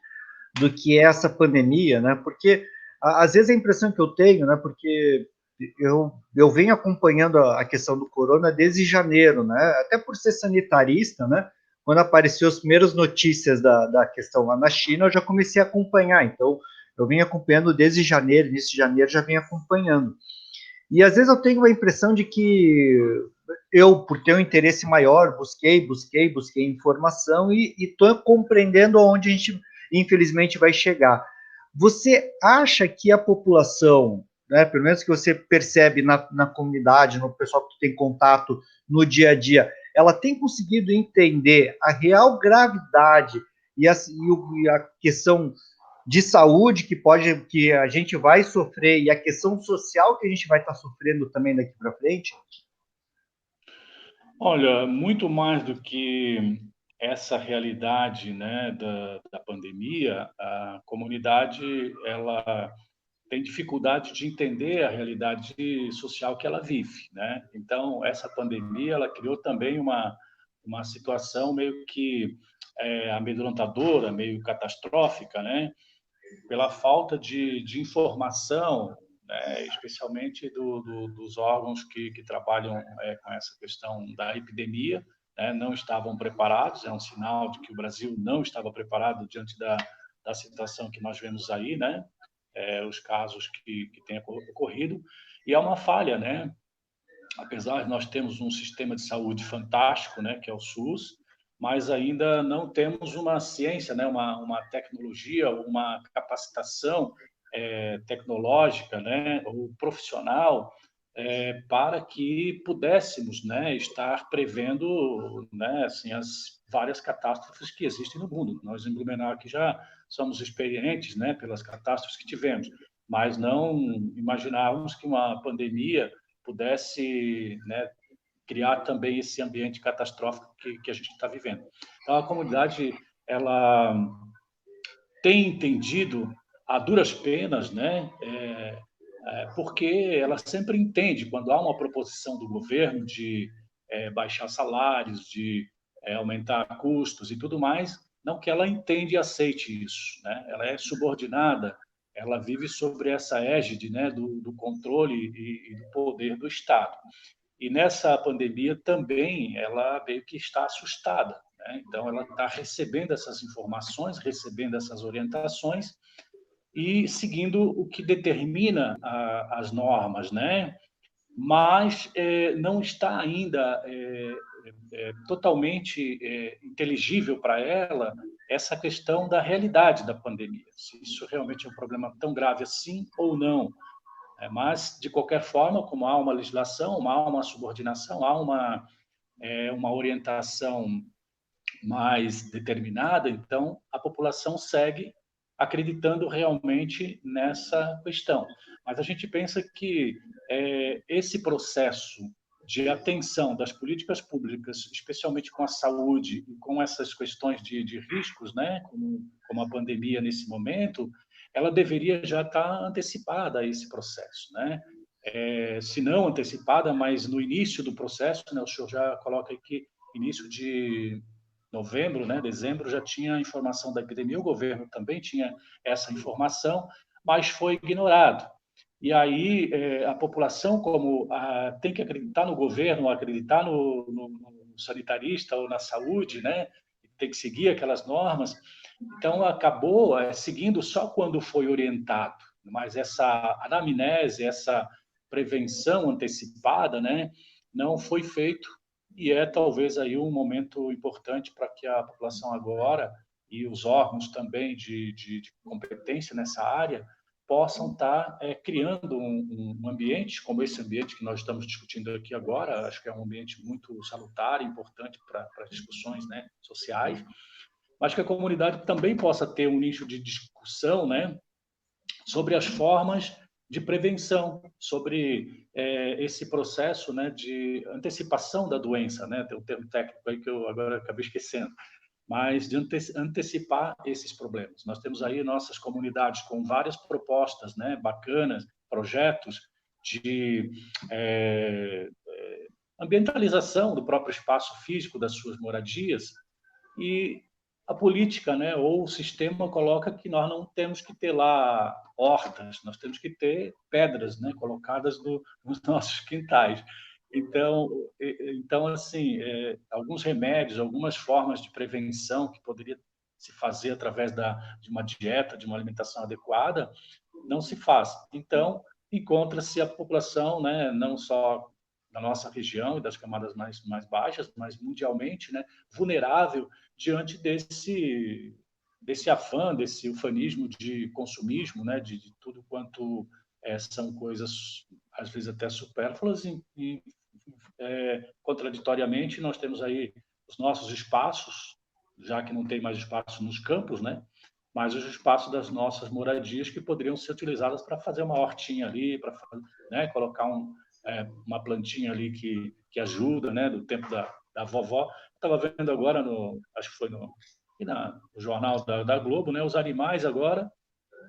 do que é essa pandemia, né? Porque às vezes a impressão que eu tenho, né? Porque eu venho acompanhando a questão do corona desde janeiro, né? Até por ser sanitarista, né? Quando apareceu as primeiras notícias da questão lá na China, eu já comecei a acompanhar. Então, eu venho acompanhando desde janeiro, início de janeiro, já venho acompanhando. E às vezes eu tenho a impressão de que eu, por ter um interesse maior, busquei informação e estou compreendendo aonde a gente, infelizmente, vai chegar. Você acha que a população, né, pelo menos que você percebe na comunidade, no pessoal que tem contato no dia a dia, ela tem conseguido entender a real gravidade e a questão de saúde que a gente vai sofrer e a questão social que a gente vai estar sofrendo também daqui para frente? Olha, muito mais do que essa realidade, né, da pandemia, a comunidade ela tem dificuldade de entender a realidade social que ela vive, né? Então, essa pandemia ela criou também uma situação meio que amedrontadora, meio catastrófica, né? Pela falta de informação, né, especialmente dos órgãos que trabalham com essa questão da epidemia, né, não estavam preparados, é um sinal de que o Brasil não estava preparado diante da situação que nós vemos aí, né, os casos que têm ocorrido, e é uma falha, né, apesar de nós termos um sistema de saúde fantástico, né, que é o SUS, mas ainda não temos uma ciência, né, uma tecnologia, uma capacitação tecnológica, né, ou profissional para que pudéssemos, né, estar prevendo, né, assim, as várias catástrofes que existem no mundo. Nós em Blumenau aqui já somos experientes, né, pelas catástrofes que tivemos, mas não imaginávamos que uma pandemia pudesse, né, criar também esse ambiente catastrófico que a gente está vivendo. Então, a comunidade ela tem entendido a duras penas, né, porque ela sempre entende, quando há uma proposição do governo de baixar salários, de aumentar custos e tudo mais, não que ela entende e aceite isso, né? Ela é subordinada, ela vive sobre essa égide, né, do controle e do poder do Estado. E nessa pandemia também ela meio que está assustada, né? Então ela está recebendo essas informações, recebendo essas orientações e seguindo o que determina as normas, né? Mas não está ainda totalmente inteligível para ela essa questão da realidade da pandemia, se isso realmente é um problema tão grave assim ou não. Mas, de qualquer forma, como há uma legislação, há uma subordinação, há uma orientação mais determinada, então a população segue acreditando realmente nessa questão. Mas a gente pensa que esse processo de atenção das políticas públicas, especialmente com a saúde e com essas questões de riscos, né, como a pandemia nesse momento, ela deveria já estar antecipada a esse processo, né? Se não antecipada, mas no início do processo, né, o senhor já coloca aqui início de novembro, né, dezembro, já tinha a informação da epidemia, o governo também tinha essa informação, mas foi ignorado. E aí a população, como tem que acreditar no governo, acreditar no sanitarista ou na saúde, né, tem que seguir aquelas normas, então acabou seguindo só quando foi orientado. Mas essa anamnese, essa prevenção antecipada, né, não foi feito e é talvez aí um momento importante para que a população agora e os órgãos também de competência nessa área possam estar criando um ambiente como esse ambiente que nós estamos discutindo aqui agora. Acho que é um ambiente muito salutar, importante para as discussões, né, sociais, mas que a comunidade também possa ter um nicho de discussão, né, sobre as formas de prevenção, sobre esse processo, né, de antecipação da doença, né, tem um termo técnico aí que eu agora acabei esquecendo, mas de antecipar esses problemas. Nós temos aí nossas comunidades com várias propostas, né, bacanas, projetos de ambientalização do próprio espaço físico das suas moradias, e a política, né, ou o sistema coloca que nós não temos que ter lá hortas, nós temos que ter pedras, né, colocadas nos nossos quintais. Então assim, alguns remédios, algumas formas de prevenção que poderia se fazer através de uma dieta, de uma alimentação adequada, não se faz. Então, encontra-se a população, né, não só da nossa região e das camadas mais baixas, mas mundialmente, né, vulnerável diante desse afã, desse ufanismo de consumismo, né, de tudo quanto são coisas, às vezes até supérfluas, e contraditoriamente, nós temos aí os nossos espaços, já que não tem mais espaço nos campos, né, mas os espaços das nossas moradias que poderiam ser utilizadas para fazer uma hortinha ali, para, né, colocar uma plantinha ali que ajuda, né, do tempo da vovó. Estava vendo agora, acho que foi no jornal da Globo, né, os animais agora,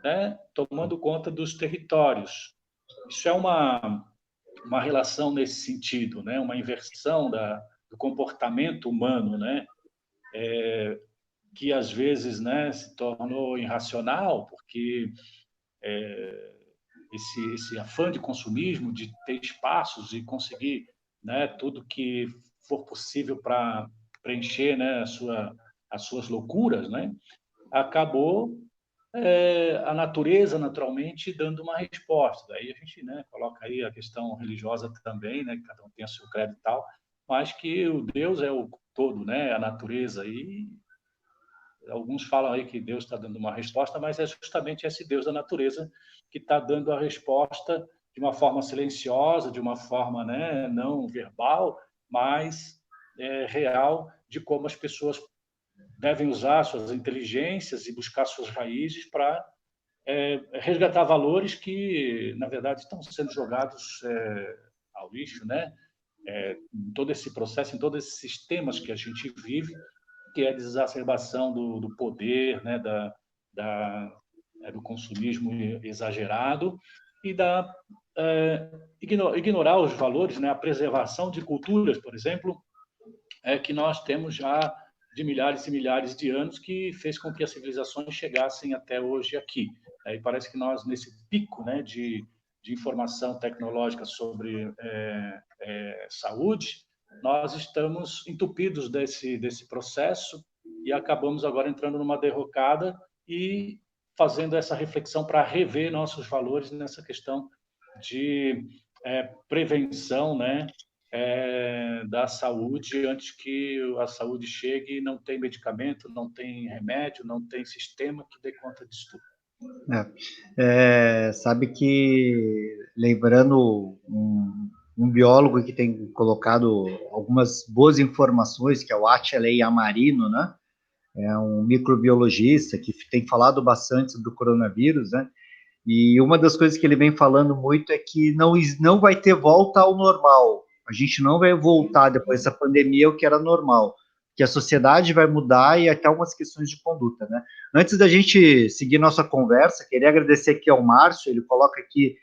né, tomando conta dos territórios. Isso é uma relação nesse sentido, né, uma inversão do comportamento humano, né, que às vezes, né, se tornou irracional, porque esse afã de consumismo, de ter espaços e conseguir, né, tudo que for possível para preencher, né, as suas loucuras, né, acabou a natureza naturalmente dando uma resposta. Daí a gente, né, coloca aí a questão religiosa também, né, cada um tem o seu credo e tal, mas que o Deus é o todo, né, a natureza, e alguns falam aí que Deus está dando uma resposta, mas é justamente esse Deus da natureza que está dando a resposta de uma forma silenciosa, de uma forma, né, não verbal, mas real, de como as pessoas devem usar suas inteligências e buscar suas raízes para resgatar valores que, na verdade, estão sendo jogados ao lixo, né? Em todo esse processo, em todos esses sistemas que a gente vive, que é a exacerbação do poder, né, do consumismo exagerado e ignorar os valores, né? A preservação de culturas, por exemplo, que nós temos já de milhares e milhares de anos, que fez com que as civilizações chegassem até hoje aqui. E parece que nós, nesse pico, né, de informação tecnológica sobre saúde, nós estamos entupidos desse processo e acabamos agora entrando numa derrocada e fazendo essa reflexão para rever nossos valores nessa questão de prevenção, né, da saúde, antes que a saúde chegue e não tem medicamento, não tem remédio, não tem sistema que dê conta disso tudo. Sabe que, lembrando um biólogo que tem colocado algumas boas informações, que é o Achille Yamarino, né? É um microbiologista que tem falado bastante sobre o coronavírus, né? E uma das coisas que ele vem falando muito é que não vai ter volta ao normal. A gente não vai voltar depois dessa pandemia ao que era normal, que a sociedade vai mudar e até algumas questões de conduta, né? Antes da gente seguir nossa conversa, queria agradecer aqui ao Márcio, ele coloca aqui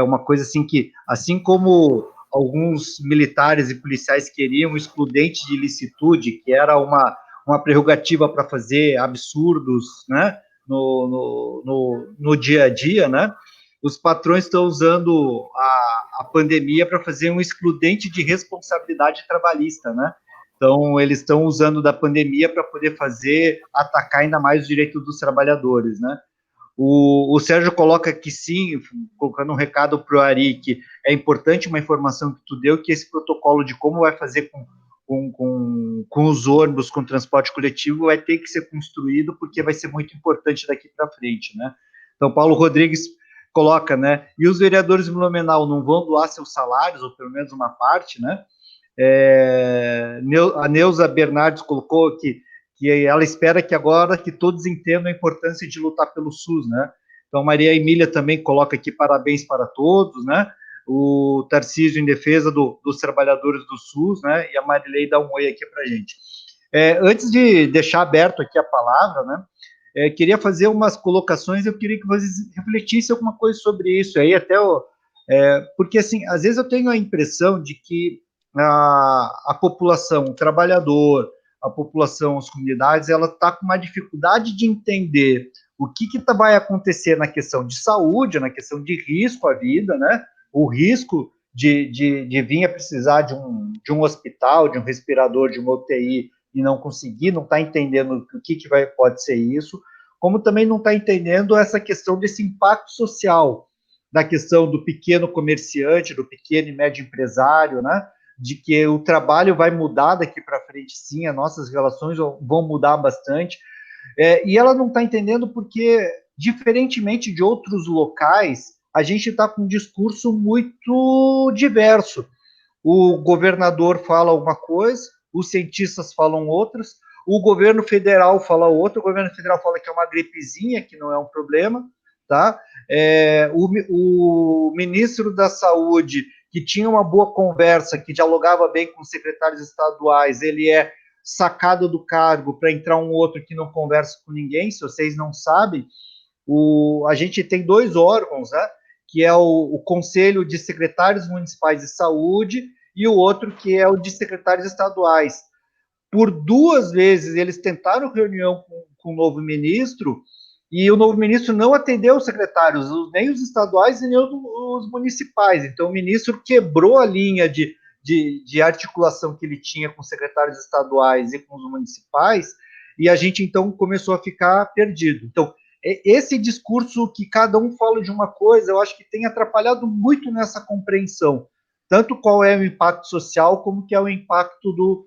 uma coisa assim que, assim como alguns militares e policiais queriam o excludente de ilicitude, que era uma prerrogativa para fazer absurdos, né? No dia a dia, né? Os patrões estão usando a pandemia para fazer um excludente de responsabilidade trabalhista, né? Então, eles estão usando da pandemia para poder atacar ainda mais os direitos dos trabalhadores, né? O Sérgio coloca que sim, colocando um recado para o Ari, que é importante uma informação que tu deu, que esse protocolo de como vai fazer com os ônibus, com o transporte coletivo, vai ter que ser construído, porque vai ser muito importante daqui para frente, né? Então, Paulo Rodrigues coloca, né? E os vereadores de Blumenau não vão doar seus salários, ou pelo menos uma parte, né? A Neuza Bernardes colocou que ela espera que agora que todos entendam a importância de lutar pelo SUS, né? Então, Maria Emília também coloca aqui parabéns para todos, né? O Tarcísio em defesa dos trabalhadores do SUS, né? E a Marilei dá um oi aqui para a gente. Antes de deixar aberto aqui a palavra, né? Queria fazer umas colocações, eu queria que vocês refletissem alguma coisa sobre isso aí, porque, assim, às vezes eu tenho a impressão de que a população, o trabalhador, a população, as comunidades, ela está com uma dificuldade de entender o que vai acontecer na questão de saúde, na questão de risco à vida, né? O risco de vir a precisar de um hospital, de um respirador, de uma UTI e não conseguir, não está entendendo o que pode ser isso, como também não está entendendo essa questão desse impacto social, da questão do pequeno comerciante, do pequeno e médio empresário, né? De que o trabalho vai mudar daqui para frente, sim, as nossas relações vão mudar bastante, e ela não está entendendo porque, diferentemente de outros locais, a gente está com um discurso muito diverso. O governador fala uma coisa, os cientistas falam outras, o governo federal fala outra, o governo federal fala que é uma gripezinha, que não é um problema, tá? O ministro da Saúde, que tinha uma boa conversa, que dialogava bem com os secretários estaduais, ele é sacado do cargo para entrar um outro que não conversa com ninguém. Se vocês não sabem, a gente tem 2 órgãos, né? Que é o Conselho de Secretários Municipais de Saúde e o outro que é o de secretários estaduais. Por 2 vezes eles tentaram reunião com o novo ministro e o novo ministro não atendeu os secretários, nem os estaduais e nem os municipais. Então o ministro quebrou a linha de articulação que ele tinha com os secretários estaduais e com os municipais, e a gente então começou a ficar perdido. Então, esse discurso que cada um fala de uma coisa, eu acho que tem atrapalhado muito nessa compreensão, tanto qual é o impacto social, como que é o impacto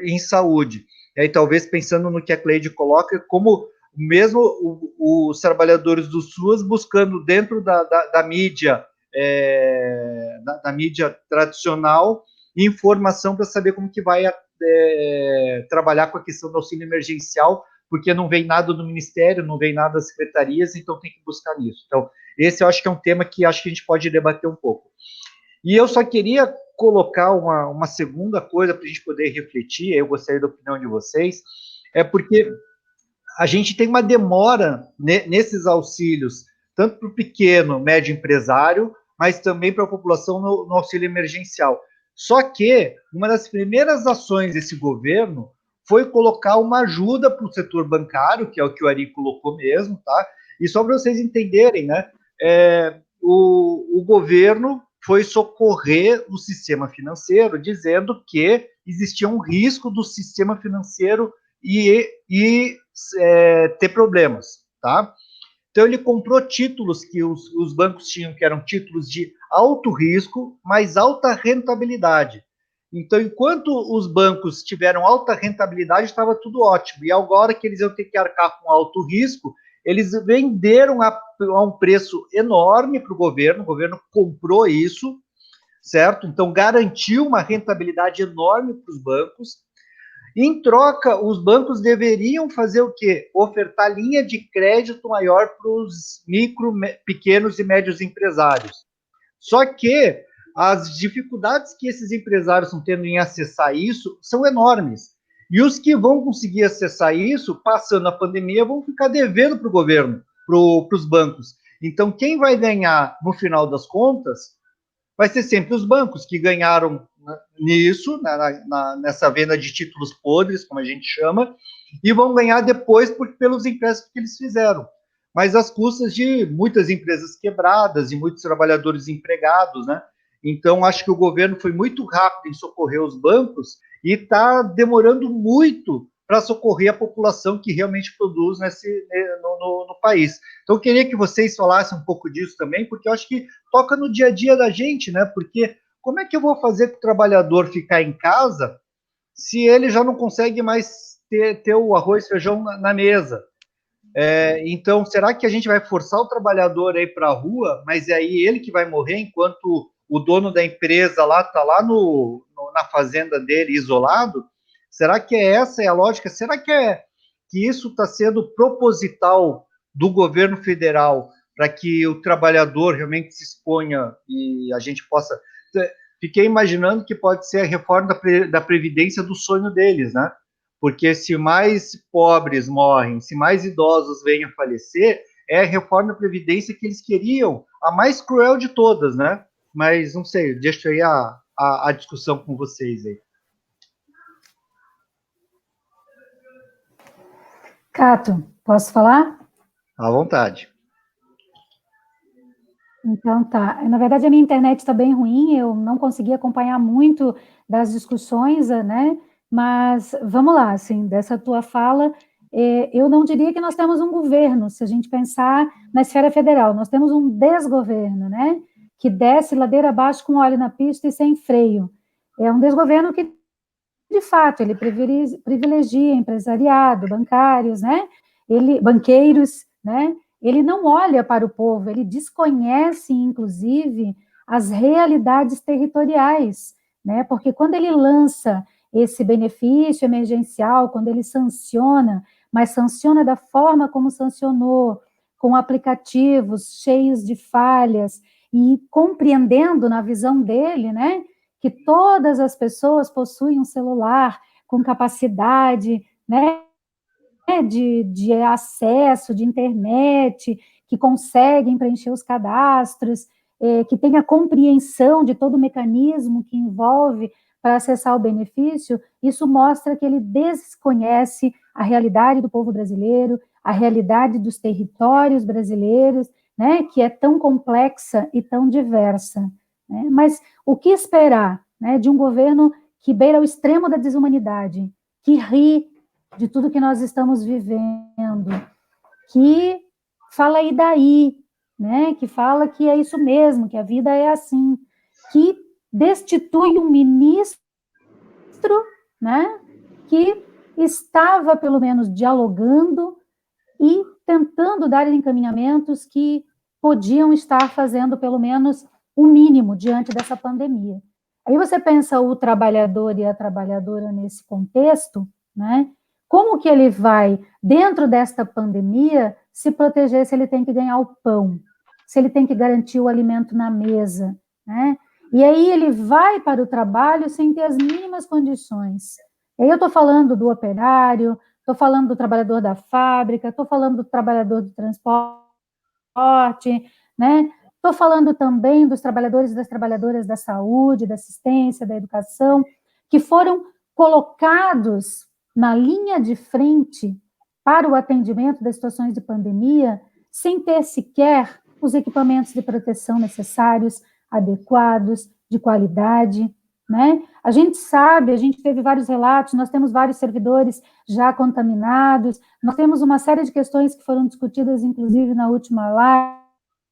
em saúde. E aí, talvez, pensando no que a Cleide coloca, como mesmo os trabalhadores do SUS buscando dentro da mídia, da mídia tradicional, informação para saber como que vai trabalhar com a questão do auxílio emergencial, porque não vem nada do Ministério, não vem nada das secretarias, então tem que buscar nisso. Então, esse eu acho que é um tema que acho que a gente pode debater um pouco. E eu só queria colocar uma segunda coisa para a gente poder refletir, eu gostaria da opinião de vocês, porque a gente tem uma demora nesses auxílios tanto para o pequeno, médio empresário, mas também para a população no auxílio emergencial. Só que uma das primeiras ações desse governo foi colocar uma ajuda para o setor bancário, que é o que o Ari colocou mesmo, tá? E só para vocês entenderem, né? O governo foi socorrer o sistema financeiro, dizendo que existia um risco do sistema financeiro ter problemas, tá? Então, ele comprou títulos que os bancos tinham, que eram títulos de alto risco, mas alta rentabilidade. Então, enquanto os bancos tiveram alta rentabilidade, estava tudo ótimo. E agora que eles iam ter que arcar com alto risco, eles venderam a um preço enorme para o governo comprou isso, certo? Então, garantiu uma rentabilidade enorme para os bancos. Em troca, os bancos deveriam fazer o quê? Ofertar linha de crédito maior para os micro, pequenos e médios empresários. Só que as dificuldades que esses empresários estão tendo em acessar isso são enormes. E os que vão conseguir acessar isso, passando a pandemia, vão ficar devendo para o governo, para os bancos. Então, quem vai ganhar, no final das contas, vai ser sempre os bancos que ganharam nisso, nessa venda de títulos podres, como a gente chama, e vão ganhar depois pelos empréstimos que eles fizeram. Mas às custas de muitas empresas quebradas e muitos trabalhadores empregados, né? Então, acho que o governo foi muito rápido em socorrer os bancos e está demorando muito para socorrer a população que realmente produz no país. Então, eu queria que vocês falassem um pouco disso também, porque eu acho que toca no dia a dia da gente, né? Porque como é que eu vou fazer para o trabalhador ficar em casa se ele já não consegue mais ter o arroz e feijão na mesa? Então, será que a gente vai forçar o trabalhador a ir para a rua, mas é aí ele que vai morrer, enquanto o dono da empresa lá está lá na fazenda dele, isolado? Será que essa é a lógica? Será que isso está sendo proposital do governo federal para que o trabalhador realmente se exponha e a gente possa... Fiquei imaginando que pode ser a reforma da Previdência do sonho deles, né? Porque se mais pobres morrem, se mais idosos vêm a falecer, é a reforma da Previdência que eles queriam, a mais cruel de todas, né? Mas, não sei, deixo aí a discussão com vocês aí. Cato, posso falar? À vontade. Então, tá. Na verdade, a minha internet está bem ruim, eu não consegui acompanhar muito das discussões, né? Mas, vamos lá, assim, dessa tua fala, eu não diria que nós temos um governo, se a gente pensar na esfera federal, nós temos um desgoverno, né? Que desce ladeira abaixo com óleo na pista e sem freio. É um desgoverno que, de fato, ele privilegia empresariado, bancários, né? Banqueiros, né? Ele não olha para o povo, ele desconhece, inclusive, as realidades territoriais, né? Porque quando ele lança esse benefício emergencial, quando ele sanciona, mas sanciona da forma como sancionou, com aplicativos cheios de falhas, e compreendendo na visão dele, né, que todas as pessoas possuem um celular com capacidade, né, de acesso, de internet, que conseguem preencher os cadastros, que tem a compreensão de todo o mecanismo que envolve para acessar o benefício, isso mostra que ele desconhece a realidade do povo brasileiro, a realidade dos territórios brasileiros, né, que é tão complexa e tão diversa. Né? Mas o que esperar, né, de um governo que beira o extremo da desumanidade, que ri de tudo que nós estamos vivendo, que fala e daí, né? Que fala que é isso mesmo, que a vida é assim, que destitui um ministro, né? Que estava, pelo menos, dialogando e tentando dar encaminhamentos que podiam estar fazendo, pelo menos, o mínimo diante dessa pandemia. Aí você pensa o trabalhador e a trabalhadora nesse contexto, né? Como que ele vai, dentro desta pandemia, se proteger se ele tem que ganhar o pão, se ele tem que garantir o alimento na mesa, né? E aí ele vai para o trabalho sem ter as mínimas condições. E aí eu estou falando do operário, estou falando do trabalhador da fábrica, estou falando do trabalhador do transporte, né? Estou falando também dos trabalhadores e das trabalhadoras da saúde, da assistência, da educação, que foram colocados na linha de frente para o atendimento das situações de pandemia, sem ter sequer os equipamentos de proteção necessários, adequados, de qualidade, né? A gente sabe, a gente teve vários relatos, nós temos vários servidores já contaminados, nós temos uma série de questões que foram discutidas, inclusive, na última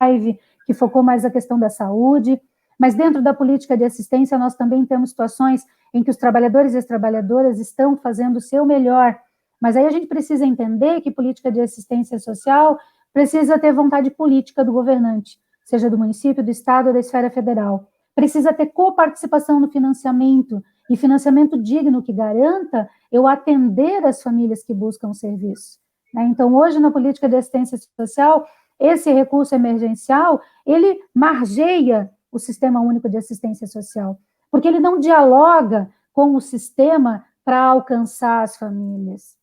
live, que focou mais a questão da saúde, mas dentro da política de assistência nós também temos situações em que os trabalhadores e as trabalhadoras estão fazendo o seu melhor, mas aí a gente precisa entender que política de assistência social precisa ter vontade política do governante, seja do município, do estado ou da esfera federal. Precisa ter coparticipação no financiamento, e financiamento digno que garanta eu atender as famílias que buscam o serviço, né? Então, hoje, na política de assistência social, esse recurso emergencial, ele margeia o Sistema Único de Assistência Social, porque ele não dialoga com o sistema para alcançar as famílias,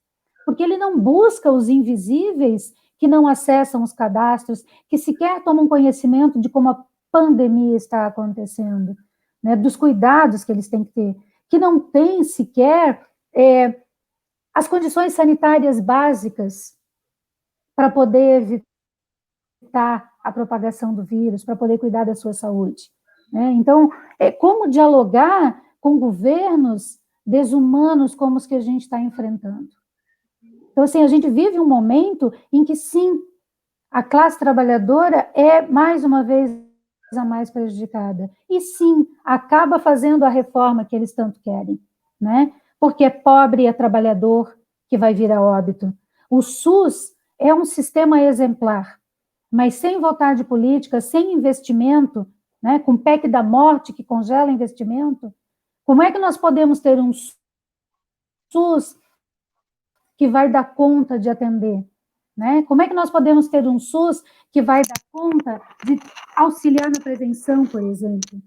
porque ele não busca os invisíveis que não acessam os cadastros, que sequer tomam conhecimento de como a pandemia está acontecendo, né, dos cuidados que eles têm que ter, que não tem sequer as condições sanitárias básicas para poder evitar a propagação do vírus, para poder cuidar da sua saúde, né? Então, como dialogar com governos desumanos como os que a gente está enfrentando? Então, assim, a gente vive um momento em que, sim, a classe trabalhadora é, mais uma vez, a mais prejudicada. E, sim, acaba fazendo a reforma que eles tanto querem, né? Porque é pobre e é trabalhador que vai vir a óbito. O SUS é um sistema exemplar, mas sem vontade política, sem investimento, né, com o PEC da morte que congela investimento, como é que nós podemos ter um SUS que vai dar conta de atender, né? Como é que nós podemos ter um SUS que vai dar conta de auxiliar na prevenção, por exemplo?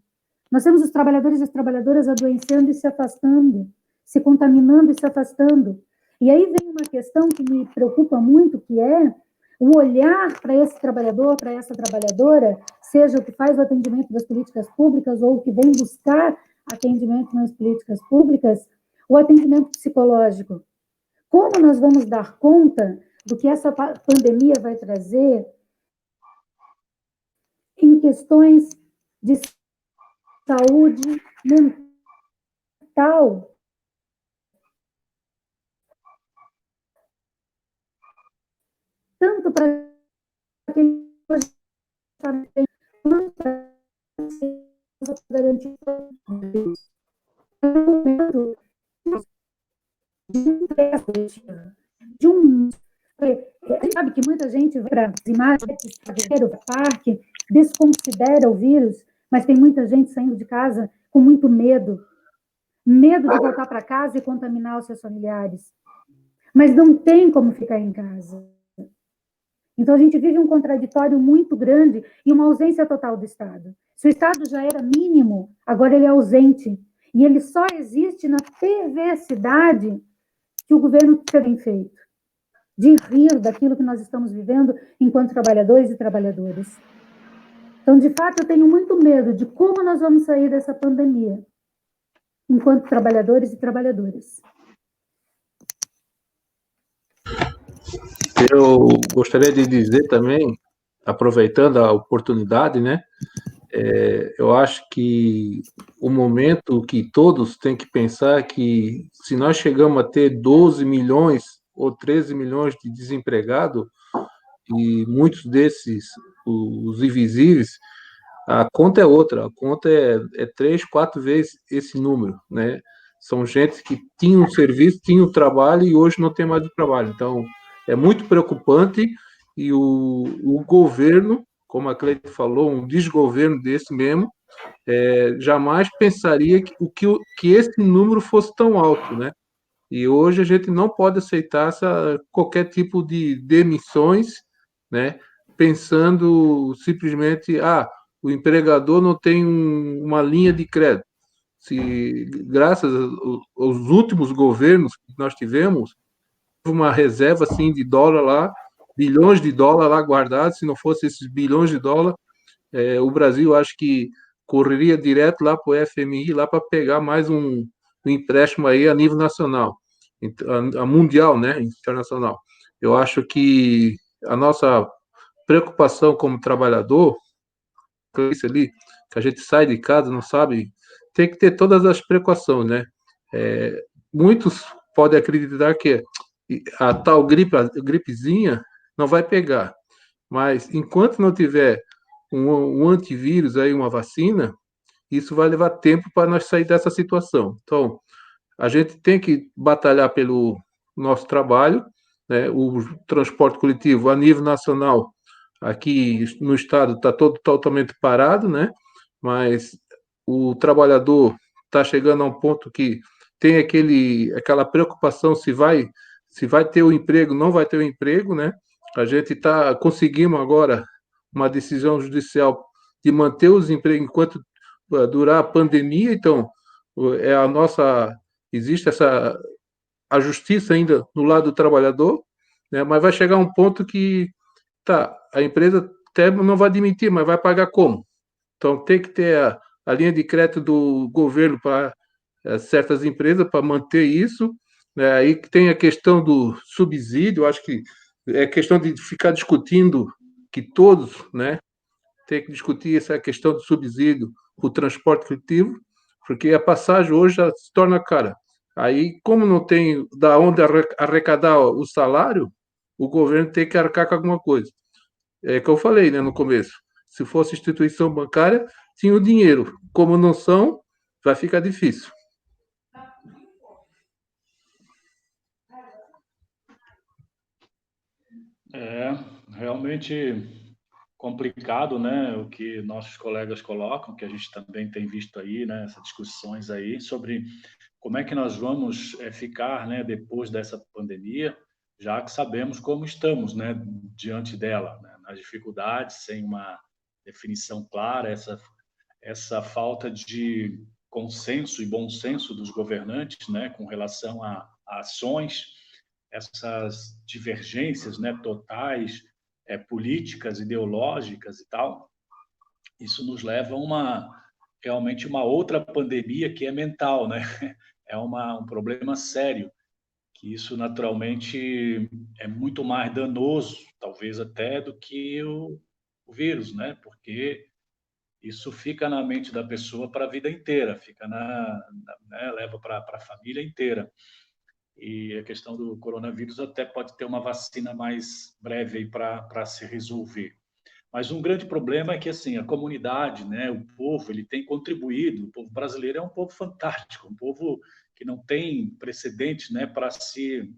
Nós temos os trabalhadores e as trabalhadoras adoecendo e se afastando, se contaminando e se afastando. E aí vem uma questão que me preocupa muito, que é o olhar para esse trabalhador, para essa trabalhadora, seja o que faz o atendimento das políticas públicas ou o que vem buscar atendimento nas políticas públicas, o atendimento psicológico. Como nós vamos dar conta do que essa pandemia vai trazer em questões de saúde mental? Tanto para quem está bem, quanto para garantir de um. A gente sabe que muita gente vai para as imagens, para o parque, desconsidera o vírus, mas tem muita gente saindo de casa com muito medo. Medo de voltar para casa e contaminar os seus familiares. Mas não tem como ficar em casa. Então, a gente vive um contraditório muito grande e uma ausência total do Estado. Se o Estado já era mínimo, agora ele é ausente. E ele só existe na perversidade que o governo tem feito, de rir daquilo que nós estamos vivendo enquanto trabalhadores e trabalhadoras. Então, de fato, eu tenho muito medo de como nós vamos sair dessa pandemia, enquanto trabalhadores e trabalhadoras. Eu gostaria de dizer também, aproveitando a oportunidade, né? Eu acho que o momento que todos têm que pensar é que se nós chegamos a ter 12 milhões ou 13 milhões de desempregados, e muitos desses, os invisíveis, a conta é outra, a conta é 3, 4 vezes esse número, né? São gente que tinham serviço, tinham trabalho e hoje não tem mais o trabalho. Então, é muito preocupante e o governo, como a Cleide falou, um desgoverno desse mesmo, jamais pensaria que esse número fosse tão alto, né? E hoje a gente não pode aceitar qualquer tipo de demissões, né? Pensando simplesmente, o empregador não tem uma linha de crédito. Se, graças aos últimos governos que nós tivemos, uma reserva assim, de dólar lá, bilhões de dólares lá guardados. Se não fosse esses bilhões de dólares, o Brasil acho que correria direto lá para o FMI, lá para pegar mais um empréstimo aí a nível nacional, a mundial, né, internacional. Eu acho que a nossa preocupação como trabalhador, isso ali, que a gente sai de casa, não sabe, tem que ter todas as precauções, né? Muitos podem acreditar que a tal gripe, a gripezinha não vai pegar, mas enquanto não tiver um antivírus aí, uma vacina, isso vai levar tempo para nós sair dessa situação. Então, a gente tem que batalhar pelo nosso trabalho, né? O transporte coletivo a nível nacional, aqui no estado, está todo totalmente parado, né? Mas o trabalhador está chegando a um ponto que tem aquela preocupação se vai ter o emprego, não vai ter o emprego, né? A gente conseguimos agora uma decisão judicial de manter os empregos enquanto durar a pandemia, então é a nossa existe a justiça ainda no lado do trabalhador, né? Mas vai chegar um ponto que tá, a empresa até não vai admitir, mas vai pagar como? Então tem que ter a linha de crédito do governo para certas empresas para manter isso, né? Aí que tem a questão do subsídio, acho que é questão de ficar discutindo que todos, né, tem que discutir essa questão do subsídio para o transporte coletivo, porque a passagem hoje já se torna cara. Aí, como não tem da onde arrecadar o salário, o governo tem que arcar com alguma coisa. É que eu falei, né, no começo. Se fosse instituição bancária, tinha o dinheiro. Como não são, vai ficar difícil. É realmente complicado, né, o que nossos colegas colocam, que a gente também tem visto aí, né, essas discussões aí sobre como é que nós vamos ficar, né, depois dessa pandemia, já que sabemos como estamos, né, diante dela, né, nas dificuldades, sem uma definição clara, essa falta de consenso e bom senso dos governantes, né, com relação a ações, essas divergências, né, totais, políticas, ideológicas e tal, isso nos leva a realmente uma outra pandemia que é mental, né? É um problema sério, que isso naturalmente é muito mais danoso, talvez até do que o vírus, né? Porque isso fica na mente da pessoa para a vida inteira, fica né? Leva para a família inteira. E a questão do coronavírus até pode ter uma vacina mais breve para se resolver. Mas um grande problema é que assim a comunidade, né, o povo, ele tem contribuído. O povo brasileiro é um povo fantástico, um povo que não tem precedentes, né, para se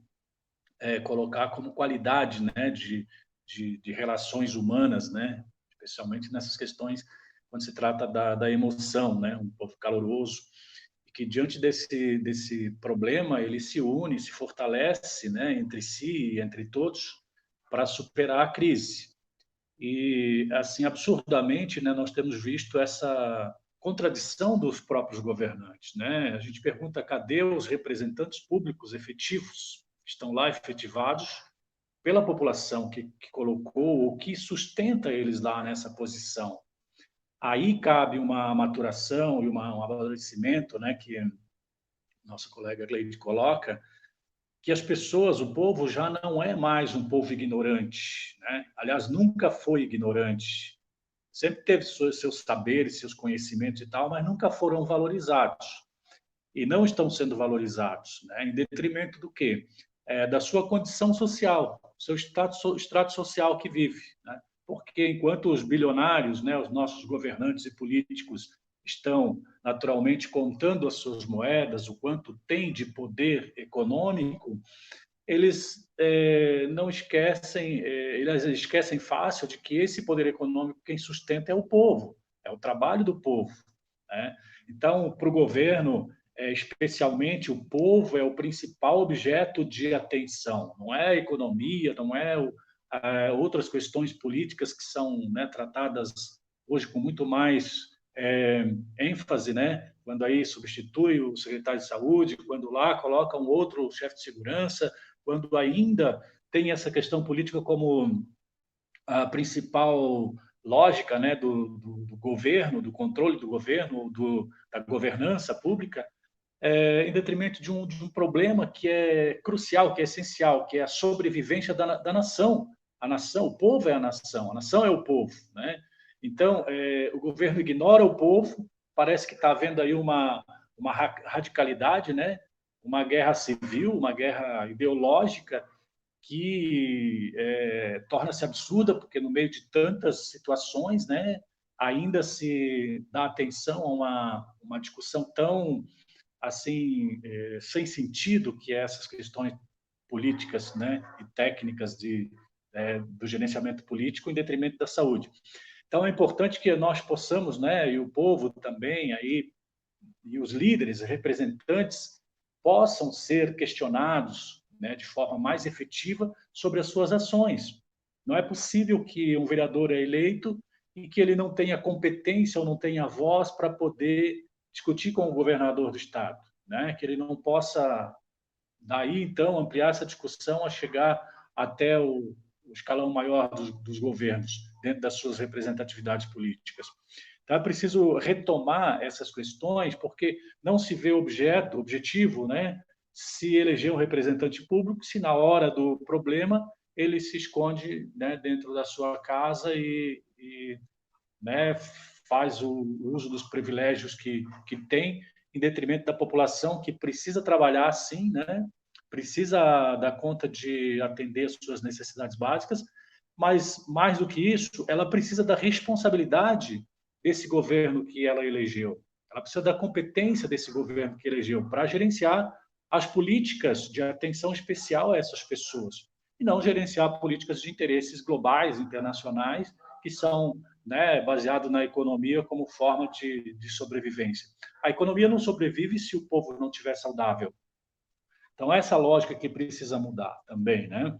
colocar como qualidade, né, de relações humanas, né, especialmente nessas questões quando se trata da emoção, né, um povo caloroso e que diante desse problema ele se une, se fortalece, né, entre si e entre todos para superar a crise. E, assim, absurdamente, né, nós temos visto essa contradição dos próprios governantes, né? A gente pergunta cadê os representantes públicos efetivos que estão lá efetivados pela população que colocou, o que sustenta eles lá nessa posição. Aí cabe uma maturação e um amadurecimento, né, que nossa colega Gleide coloca, que as pessoas, o povo já não é mais um povo ignorante, né? Aliás, nunca foi ignorante. Sempre teve seus saberes, seus conhecimentos e tal, mas nunca foram valorizados. E não estão sendo valorizados, né? Em detrimento do quê? Da sua condição social, seu extrato social que vive, né? Porque enquanto os bilionários, né, os nossos governantes e políticos estão naturalmente contando as suas moedas, o quanto tem de poder econômico, eles não esquecem, eles esquecem fácil de que esse poder econômico quem sustenta é o povo, é o trabalho do povo, né? Então, para o governo, especialmente o povo é o principal objeto de atenção, não é a economia, não é outras questões políticas que são, né, tratadas hoje com muito mais ênfase, né? Quando aí substitui o secretário de saúde, quando lá coloca um outro chefe de segurança, quando ainda tem essa questão política como a principal lógica, né, do governo, do controle do governo, da governança pública, em detrimento de um problema que é crucial, que é essencial, que é a sobrevivência da nação. A nação, o povo é a nação é o povo, né? Então, o governo ignora o povo, parece que está havendo aí uma radicalidade, né? Uma guerra civil, uma guerra ideológica que torna-se absurda, porque no meio de tantas situações, né, ainda se dá atenção a uma discussão tão assim sem sentido, que é essas questões políticas, né, e técnicas do gerenciamento político em detrimento da saúde. Então é importante que nós possamos, né, e o povo também aí e os líderes, representantes possam ser questionados, né, de forma mais efetiva sobre as suas ações. Não é possível que um vereador é eleito e que ele não tenha competência ou não tenha voz para poder discutir com o governador do estado, né? Que ele não possa daí então ampliar essa discussão a chegar até o escalão maior dos governos dentro das suas representatividades políticas. Então é preciso retomar essas questões porque não se vê objetivo, né? Se eleger um representante público, se na hora do problema ele se esconde, né, dentro da sua casa né, faz o uso dos privilégios que tem em detrimento da população que precisa trabalhar, sim, né? Precisa dar conta de atender as suas necessidades básicas, mas mais do que isso, ela precisa da responsabilidade desse governo que ela elegeu. Ela precisa da competência desse governo que elegeu para gerenciar as políticas de atenção especial a essas pessoas e não gerenciar políticas de interesses globais, internacionais, que são, né, baseados na economia como forma de sobrevivência. A economia não sobrevive se o povo não estiver saudável. Então, essa lógica que precisa mudar também, né?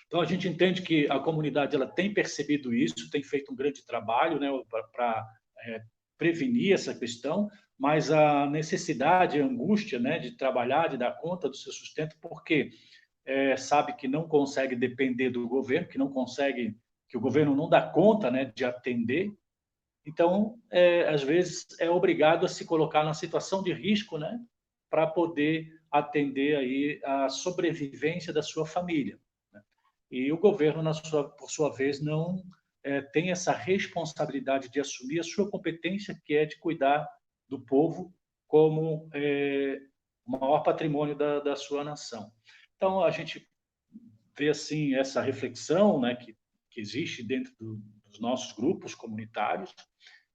Então, a gente entende que a comunidade ela tem percebido isso, tem feito um grande trabalho, né, para prevenir essa questão, mas a necessidade, a angústia, né, de trabalhar, de dar conta do seu sustento, porque sabe que não consegue depender do governo, que o governo não dá conta, né, de atender. Então, às vezes, é obrigado a se colocar na situação de risco, né, para poder atender aí a sobrevivência da sua família. Né? E o governo, por sua vez, não tem essa responsabilidade de assumir a sua competência, que é de cuidar do povo como o maior patrimônio da sua nação. Então, a gente vê assim essa reflexão, né, que existe dentro dos nossos grupos comunitários,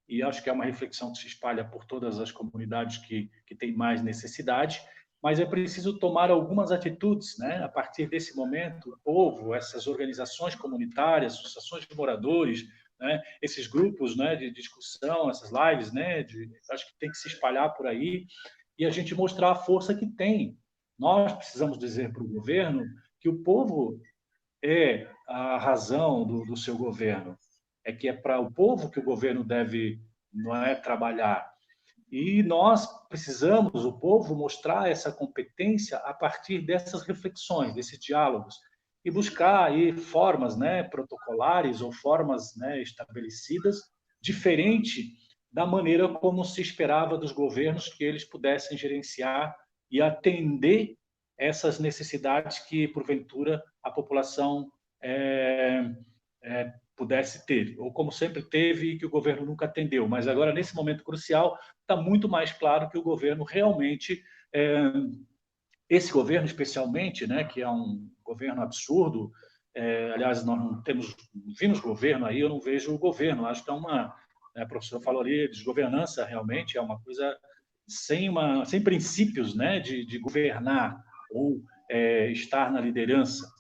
e acho que é uma reflexão que se espalha por todas as comunidades que têm mais necessidade, mas é preciso tomar algumas atitudes, né? A partir desse momento, o povo, essas organizações comunitárias, associações de moradores, né? Esses grupos, né, de discussão, essas lives, né, acho que tem que se espalhar por aí e a gente mostrar a força que tem. Nós precisamos dizer para o governo que o povo é a razão do seu governo, é que é para o povo que o governo deve, não é, trabalhar. E nós precisamos, o povo, mostrar essa competência a partir dessas reflexões, desses diálogos, e buscar aí formas, né, protocolares ou formas, né, estabelecidas, diferente da maneira como se esperava dos governos que eles pudessem gerenciar e atender essas necessidades que, porventura, a população pudesse ter, ou como sempre teve e que o governo nunca atendeu. Mas agora, nesse momento crucial, está muito mais claro que o governo realmente, esse governo especialmente, né, que é um governo absurdo, aliás, nós não vimos governo aí, eu não vejo o governo, acho que é uma, o professor falou ali, desgovernança realmente é uma coisa sem princípios, né, de governar ou estar na liderança,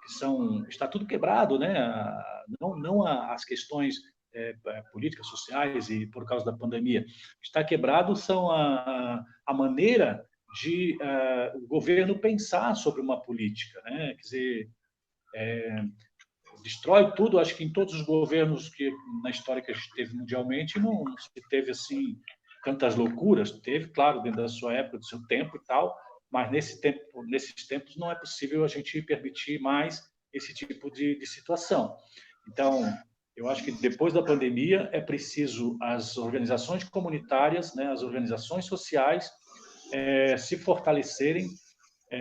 que está tudo quebrado, né? Não as questões políticas, sociais e por causa da pandemia. Está quebrado são a maneira de o governo pensar sobre uma política, né? Quer dizer, destrói tudo. Acho que em todos os governos que na história que a gente teve mundialmente não se teve assim tantas loucuras. Teve, claro, dentro da sua época, do seu tempo e tal, mas nesses tempos não é possível a gente permitir mais esse tipo de situação. Então, eu acho que depois da pandemia é preciso as organizações comunitárias, né, as organizações sociais se fortalecerem,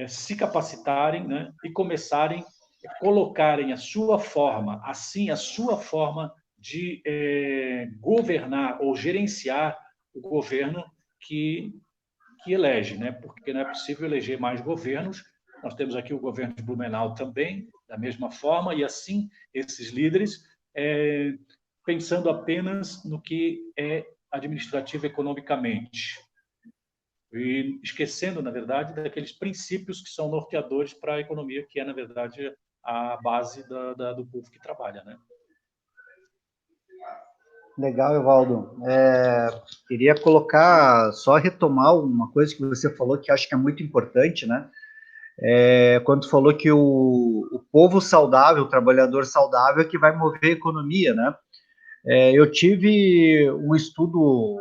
se capacitarem, né, e começarem a colocarem a sua forma, assim, a sua forma de governar ou gerenciar o governo que elege, né? Porque não é possível eleger mais governos. Nós temos aqui o governo de Blumenau também, da mesma forma, e assim esses líderes pensando apenas no que é administrativo economicamente e esquecendo, na verdade, daqueles princípios que são norteadores para a economia, que é, na verdade, a base do povo que trabalha, né? Legal, Evaldo. Queria colocar, só retomar uma coisa que você falou que acho que é muito importante, né? Quando tu falou que o povo saudável, o trabalhador saudável é que vai mover a economia, né? Eu tive um estudo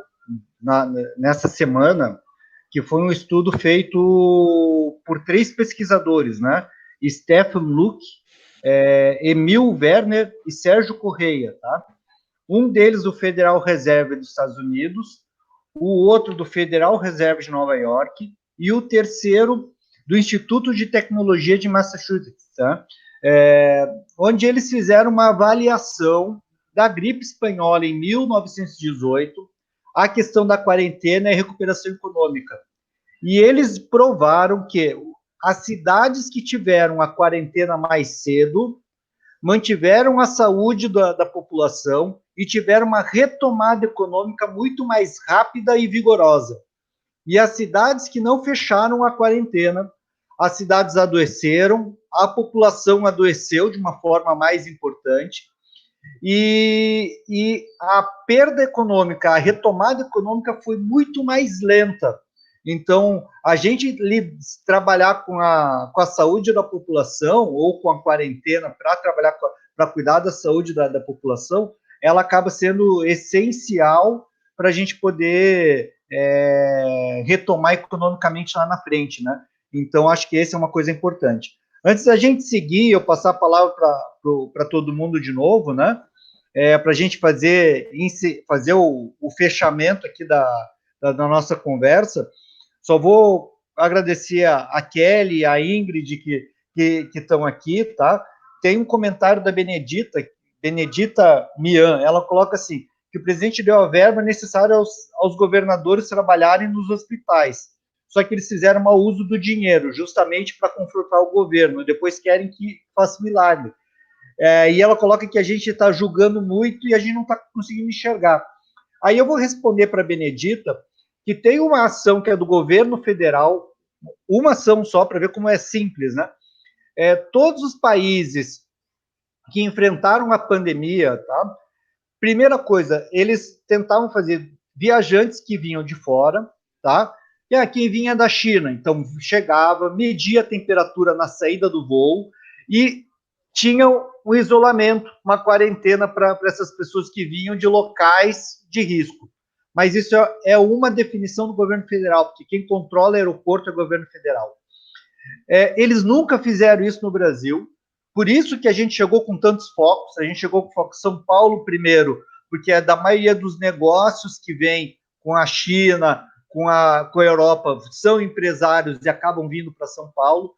nessa semana, que foi um estudo feito por 3 pesquisadores, né? Stephen Luke, Emil Werner e Sérgio Correia, tá? Um deles do Federal Reserve dos Estados Unidos, o outro do Federal Reserve de Nova York e o terceiro do Instituto de Tecnologia de Massachusetts, tá? Onde eles fizeram uma avaliação da gripe espanhola em 1918, a questão da quarentena e recuperação econômica. E eles provaram que as cidades que tiveram a quarentena mais cedo mantiveram a saúde da população e tiveram uma retomada econômica muito mais rápida e vigorosa. E as cidades que não fecharam a quarentena, as cidades adoeceram, a população adoeceu de uma forma mais importante, e a perda econômica, a retomada econômica foi muito mais lenta. Então, a gente trabalhar com a saúde da população ou com a quarentena para trabalhar para cuidar da saúde da população, ela acaba sendo essencial para a gente poder retomar economicamente lá na frente, né? Então, acho que essa é uma coisa importante. Antes da gente seguir, eu passar a palavra para todo mundo de novo, né? Para a gente fazer o fechamento aqui da nossa conversa. Só vou agradecer a Kelly e a Ingrid que estão aqui, tá? Tem um comentário da Benedita Mian, ela coloca assim, que o presidente deu a verba necessária aos governadores trabalharem nos hospitais, só que eles fizeram mau uso do dinheiro, justamente para confrontar o governo, depois querem que faça milagre. E ela coloca que a gente está julgando muito e a gente não está conseguindo enxergar. Aí eu vou responder para a Benedita que tem uma ação que é do governo federal, uma ação só, para ver como é simples, né? Todos os países que enfrentaram a pandemia, tá? Primeira coisa, eles tentavam fazer viajantes que vinham de fora, tá? E quem vinha da China, então chegava, media a temperatura na saída do voo e tinha um isolamento, uma quarentena para essas pessoas que vinham de locais de risco. Mas isso é uma definição do governo federal, porque quem controla o aeroporto é o governo federal. Eles nunca fizeram isso no Brasil, por isso que a gente chegou com tantos focos, a gente chegou com o foco São Paulo primeiro, porque é da maioria dos negócios que vem com a China, com a Europa, são empresários e acabam vindo para São Paulo.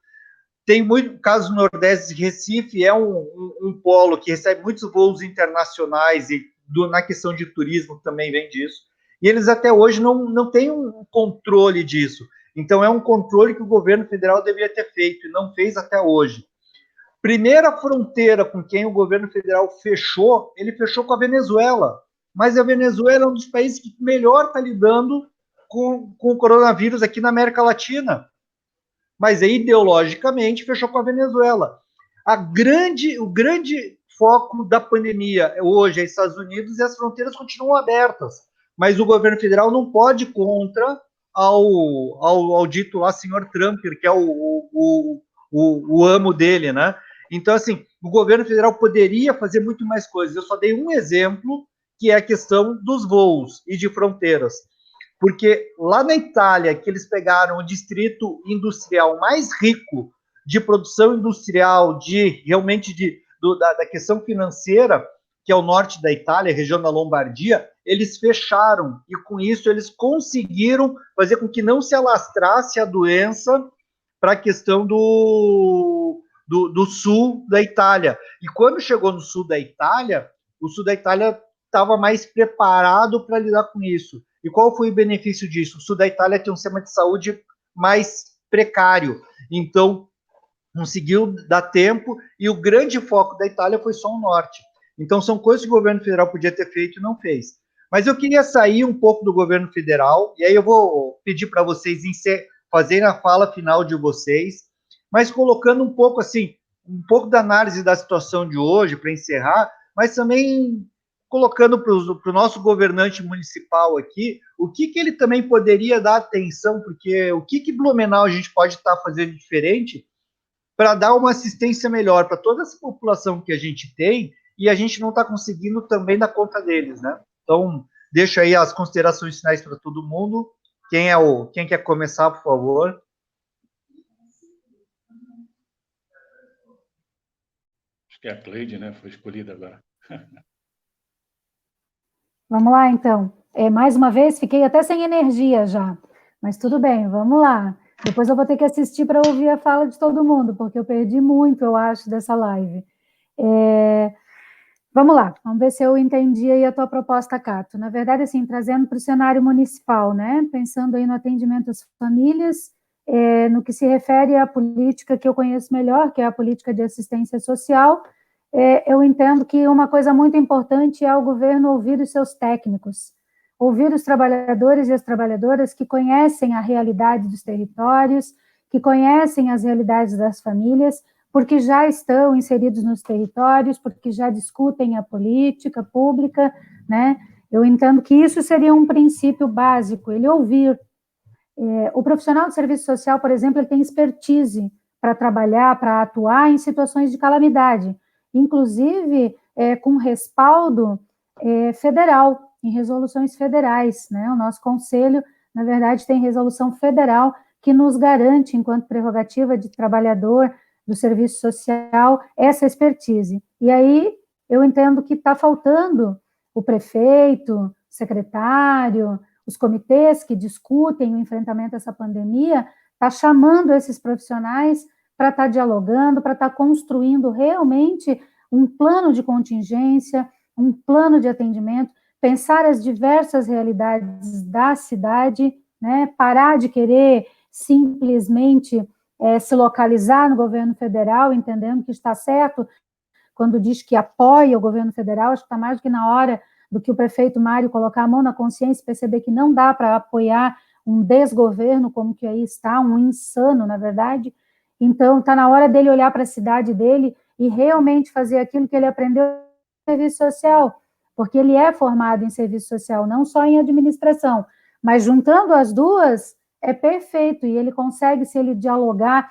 Tem muito caso no Nordeste de Recife, é um polo que recebe muitos voos internacionais e na questão de turismo também vem disso. E eles até hoje não têm um controle disso. Então é um controle que o governo federal deveria ter feito e não fez até hoje. Primeira fronteira com quem o governo federal fechou, ele fechou com a Venezuela. Mas a Venezuela é um dos países que melhor está lidando com o coronavírus aqui na América Latina. Mas aí, ideologicamente, fechou com a Venezuela. O grande foco da pandemia hoje é Estados Unidos e as fronteiras continuam abertas. Mas o governo federal não pode ir contra ao dito lá, senhor Trump, que é o amo dele, né? Então, assim, o governo federal poderia fazer muito mais coisas. Eu só dei um exemplo, que é a questão dos voos e de fronteiras. Porque lá na Itália, que eles pegaram o distrito industrial mais rico de produção industrial, da questão financeira, que é o norte da Itália, a região da Lombardia, eles fecharam, e com isso eles conseguiram fazer com que não se alastrasse a doença para a questão do sul da Itália. E quando chegou no sul da Itália, o sul da Itália estava mais preparado para lidar com isso. E qual foi o benefício disso? O sul da Itália tem um sistema de saúde mais precário, então conseguiu dar tempo, e o grande foco da Itália foi só o norte. Então são coisas que o governo federal podia ter feito e não fez. Mas eu queria sair um pouco do governo federal, e aí eu vou pedir para vocês fazerem a fala final de vocês, mas colocando um pouco da análise da situação de hoje, para encerrar, mas também colocando para o nosso governante municipal aqui, o que ele também poderia dar atenção, porque o que Blumenau a gente pode estar fazendo diferente para dar uma assistência melhor para toda essa população que a gente tem, e a gente não está conseguindo também dar conta deles, né? Então, deixo aí as considerações finais para todo mundo. Quem quer começar, por favor? Acho que é a Cleide, né? Foi escolhida agora. Vamos lá, então. Mais uma vez, fiquei até sem energia já, mas tudo bem, vamos lá. Depois eu vou ter que assistir para ouvir a fala de todo mundo, porque eu perdi muito, eu acho, dessa live. Vamos lá, vamos ver se eu entendi aí a tua proposta, Cato. Na verdade, assim, trazendo para o cenário municipal, né? Pensando aí no atendimento às famílias, no que se refere à política que eu conheço melhor, que é a política de assistência social, eu entendo que uma coisa muito importante é o governo ouvir os seus técnicos, ouvir os trabalhadores e as trabalhadoras que conhecem a realidade dos territórios, que conhecem as realidades das famílias, porque já estão inseridos nos territórios, porque já discutem a política pública, né? Eu entendo que isso seria um princípio básico, ele ouvir. O profissional de serviço social, por exemplo, ele tem expertise para trabalhar, para atuar em situações de calamidade, inclusive com respaldo federal, em resoluções federais, né? O nosso conselho, na verdade, tem resolução federal que nos garante, enquanto prerrogativa de trabalhador do serviço social, essa expertise. E aí, eu entendo que está faltando o prefeito, secretário, os comitês que discutem o enfrentamento a essa pandemia, está chamando esses profissionais para estar dialogando, para estar construindo realmente um plano de contingência, um plano de atendimento, pensar as diversas realidades da cidade, né, parar de querer simplesmente se localizar no governo federal, entendendo que está certo quando diz que apoia o governo federal. Acho que está mais do que na hora do que o prefeito Mário colocar a mão na consciência e perceber que não dá para apoiar um desgoverno como que aí está, um insano, na verdade. Então, está na hora dele olhar para a cidade dele e realmente fazer aquilo que ele aprendeu no serviço social, porque ele é formado em serviço social, não só em administração, mas juntando as duas, é perfeito, e ele consegue, se ele dialogar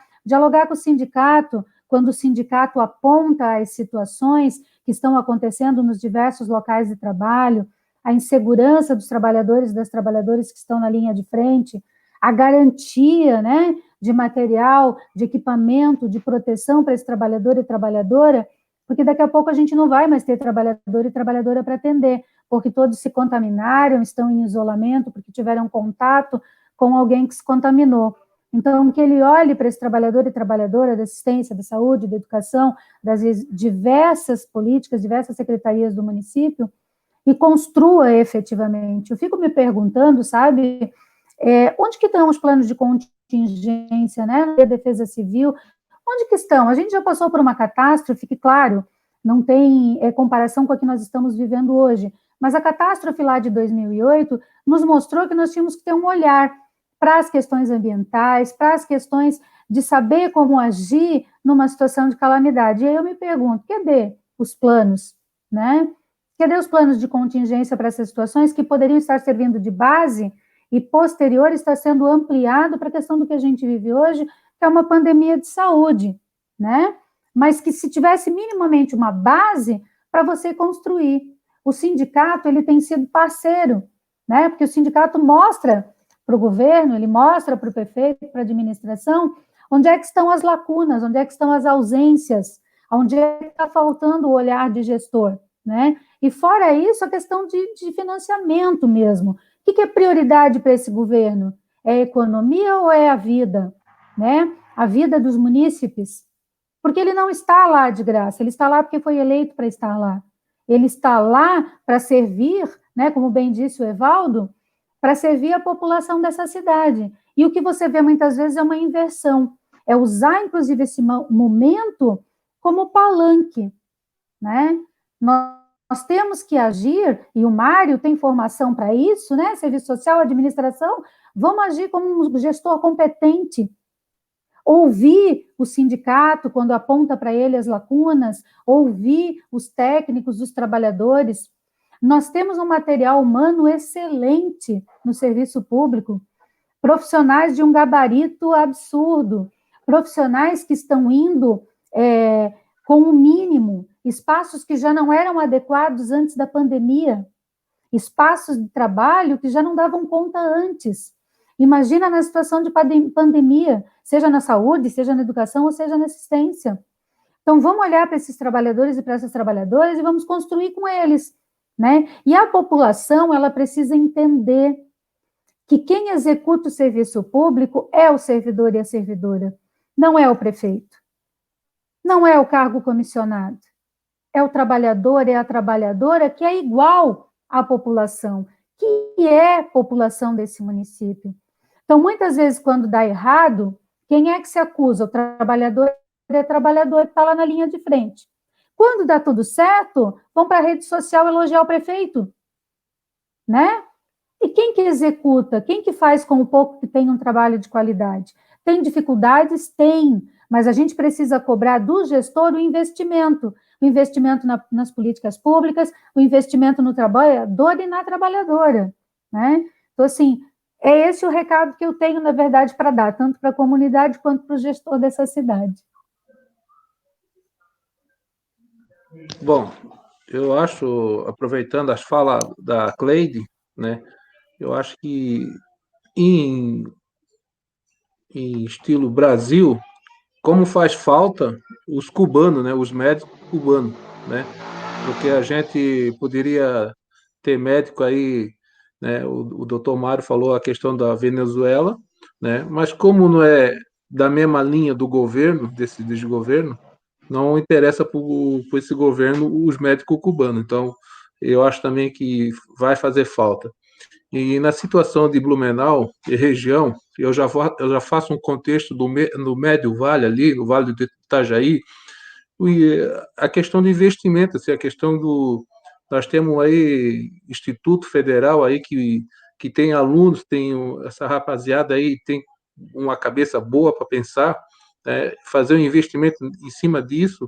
com o sindicato, quando o sindicato aponta as situações que estão acontecendo nos diversos locais de trabalho, a insegurança dos trabalhadores e das trabalhadoras que estão na linha de frente, a garantia, né, de material, de equipamento, de proteção para esse trabalhador e trabalhadora, porque daqui a pouco a gente não vai mais ter trabalhador e trabalhadora para atender, porque todos se contaminaram, estão em isolamento, porque tiveram contato com alguém que se contaminou. Então, que ele olhe para esse trabalhador e trabalhadora da assistência, da saúde, da educação, das diversas políticas, diversas secretarias do município, e construa efetivamente. Eu fico me perguntando, sabe, onde que estão os planos de contingência, né, da defesa civil? Onde que estão? A gente já passou por uma catástrofe que, claro, não tem comparação com a que nós estamos vivendo hoje, mas a catástrofe lá de 2008 nos mostrou que nós tínhamos que ter um olhar para as questões ambientais, para as questões de saber como agir numa situação de calamidade. E aí eu me pergunto, cadê os planos, né? Cadê os planos de contingência para essas situações que poderiam estar servindo de base e posterior está sendo ampliado para a questão do que a gente vive hoje, que é uma pandemia de saúde, né? Mas que se tivesse minimamente uma base para você construir. O sindicato, ele tem sido parceiro né? Porque o sindicato mostra para o governo, ele mostra para o prefeito, para a administração, onde é que estão as lacunas, onde é que estão as ausências, onde é que está faltando o olhar de gestor, né? E fora isso, a questão de financiamento mesmo. O que é prioridade para esse governo? É a economia ou é a vida, né? A vida dos munícipes? Porque ele não está lá de graça, ele está lá porque foi eleito para estar lá. Ele está lá para servir, né, como bem disse o Evaldo, para servir a população dessa cidade. E o que você vê muitas vezes é uma inversão, é usar, inclusive, esse momento como palanque, né? Nós temos que agir, e o Mário tem formação para isso, né? Serviço social, administração, vamos agir como um gestor competente, ouvir o sindicato quando aponta para ele as lacunas, ouvir os técnicos, os trabalhadores. Nós temos um material humano excelente no serviço público, profissionais de um gabarito absurdo, profissionais que estão indo com o mínimo, espaços que já não eram adequados antes da pandemia, espaços de trabalho que já não davam conta antes. Imagina na situação de pandemia, seja na saúde, seja na educação, ou seja na assistência. Então, vamos olhar para esses trabalhadores e para essas trabalhadoras e vamos construir com eles, né? E a população, ela precisa entender que quem executa o serviço público é o servidor e a servidora, não é o prefeito, não é o cargo comissionado, é o trabalhador e a trabalhadora que é igual à população, que é população desse município. Então, muitas vezes, quando dá errado, quem é que se acusa? O trabalhador é o trabalhador que está lá na linha de frente. Quando dá tudo certo, vão para a rede social elogiar o prefeito, né? E quem que executa? Quem que faz com o pouco que tem um trabalho de qualidade? Tem dificuldades? Tem, mas a gente precisa cobrar do gestor o investimento nas políticas públicas, o investimento no trabalhador e na trabalhadora, né? Então, assim, é esse o recado que eu tenho, na verdade, para dar, tanto para a comunidade quanto para o gestor dessa cidade. Bom, eu acho, aproveitando as falas da Cleide, né, eu acho que em estilo Brasil, como faz falta os cubanos, né, os médicos cubanos, né, porque a gente poderia ter médico aí, né, o doutor Mário falou a questão da Venezuela, né, mas como não é da mesma linha do governo, desse desgoverno, não interessa para esse governo os médicos cubanos. Então, eu acho também que vai fazer falta. E na situação de Blumenau e região, eu já faço um contexto no Médio Vale, ali, no Vale do Itajaí, e a questão do investimento, assim, a questão do... Nós temos aí Instituto Federal aí que tem alunos, tem essa rapaziada aí, tem uma cabeça boa para pensar, né, fazer um investimento em cima disso,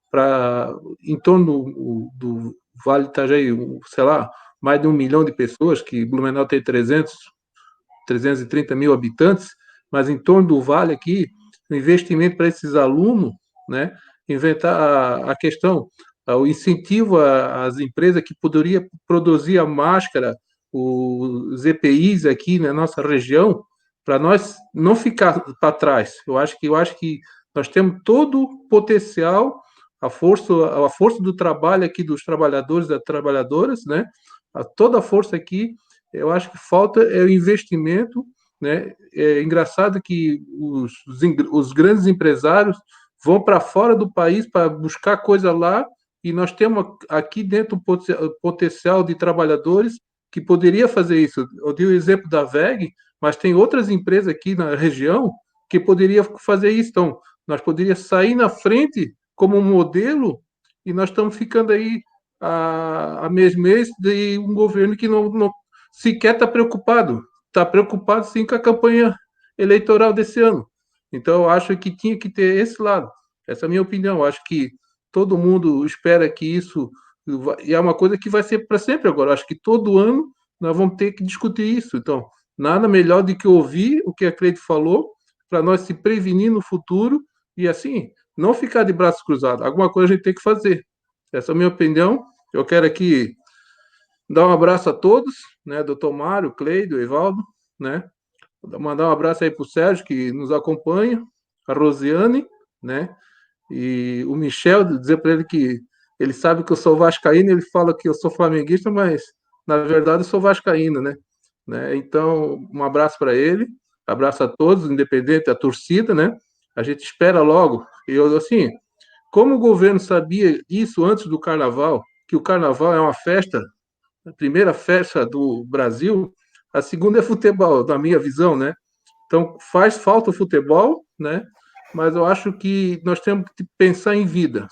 para em torno do Vale do Itajaí, sei lá, mais de 1 milhão de pessoas, que Blumenau tem 330 mil habitantes, mas em torno do Vale aqui, o investimento para esses alunos, né, inventar a questão, o incentivo às empresas que poderiam produzir a máscara, os EPIs aqui na nossa região, para nós não ficar para trás. Eu acho que nós temos todo o potencial, a força do trabalho aqui dos trabalhadores e das trabalhadoras, né? Toda a força aqui, eu acho que falta é o investimento, né? É engraçado que os grandes empresários vão para fora do país para buscar coisa lá, e nós temos aqui dentro um potencial de trabalhadores que poderia fazer isso. Eu dei o exemplo da VEG, mas tem outras empresas aqui na região que poderia fazer isso. Então, nós poderíamos sair na frente como um modelo, e nós estamos ficando aí a mês de um governo que não sequer está preocupado. Está preocupado, sim, com a campanha eleitoral desse ano. Então, eu acho que tinha que ter esse lado. Essa é a minha opinião. Eu acho que todo mundo espera que isso... E é uma coisa que vai ser para sempre agora. Eu acho que todo ano nós vamos ter que discutir isso. Então, nada melhor do que ouvir o que a Cleide falou, para nós se prevenir no futuro e, assim, não ficar de braços cruzados. Alguma coisa a gente tem que fazer. Essa é a minha opinião. Eu quero aqui Dar um abraço a todos, né? Doutor Mário, Cleido, Evaldo, né? Mandar um abraço aí para o Sérgio, que nos acompanha, a Rosiane, né? E o Michel, dizer para ele que ele sabe que eu sou vascaíno, ele fala que eu sou flamenguista, mas na verdade eu sou vascaíno, né? Então, um abraço para ele, abraço a todos, independente da torcida, né? A gente espera logo. E eu, assim, como o governo sabia isso antes do Carnaval, que o Carnaval é uma festa, a primeira festa do Brasil, a segunda é futebol, na minha visão, né? Então, faz falta o futebol, né? Mas eu acho que nós temos que pensar em vida,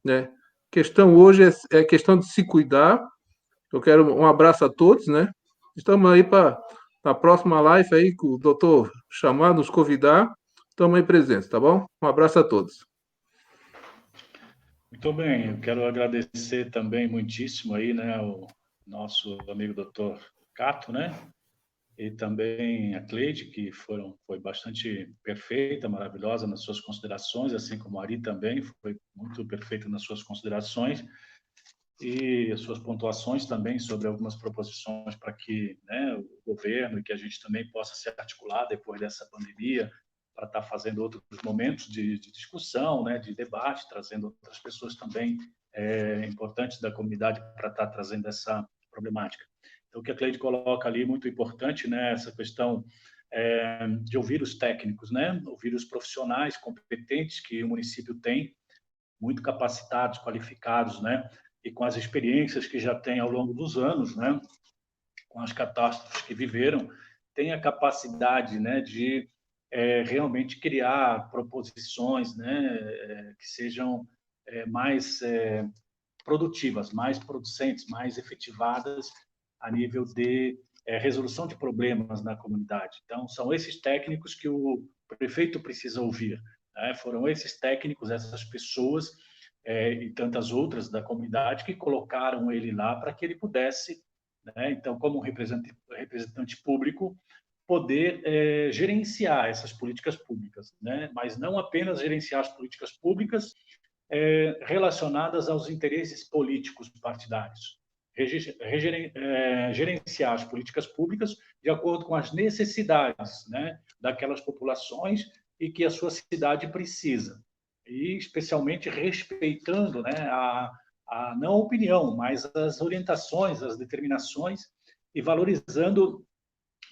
né? A questão hoje é questão de se cuidar. Eu quero um abraço a todos, né? Estamos aí para a próxima live aí, que o doutor chamar, nos convidar. Estamos aí presentes, tá bom? Um abraço a todos. Muito bem, eu quero agradecer também muitíssimo aí, né, o nosso amigo doutor Cato, né, e também a Cleide, que foi bastante perfeita, maravilhosa nas suas considerações, assim como a Ari também foi muito perfeita nas suas considerações e as suas pontuações também sobre algumas proposições para que, né, o governo e que a gente também possa se articular depois dessa pandemia para estar fazendo outros momentos de discussão, né, de debate, trazendo outras pessoas também importantes da comunidade para estar trazendo essa problemática. Então, o que a Cleide coloca ali, muito importante, né, essa questão de ouvir os técnicos, né, ouvir os profissionais competentes que o município tem, muito capacitados, qualificados, né, e com as experiências que já tem ao longo dos anos, né, com as catástrofes que viveram, tem a capacidade, né, de realmente criar proposições, né, que sejam mais produtivas, mais producentes, mais efetivadas a nível de resolução de problemas na comunidade. Então, são esses técnicos que o prefeito precisa ouvir. Né? Foram esses técnicos, essas pessoas e tantas outras da comunidade que colocaram ele lá para que ele pudesse, né? Então, como representante público, poder gerenciar essas políticas públicas, né? Mas não apenas gerenciar as políticas públicas relacionadas aos interesses políticos partidários. Gerenciar as políticas públicas de acordo com as necessidades, né, daquelas populações e que a sua cidade precisa. E, especialmente, respeitando, né, a não a opinião, mas as orientações, as determinações e valorizando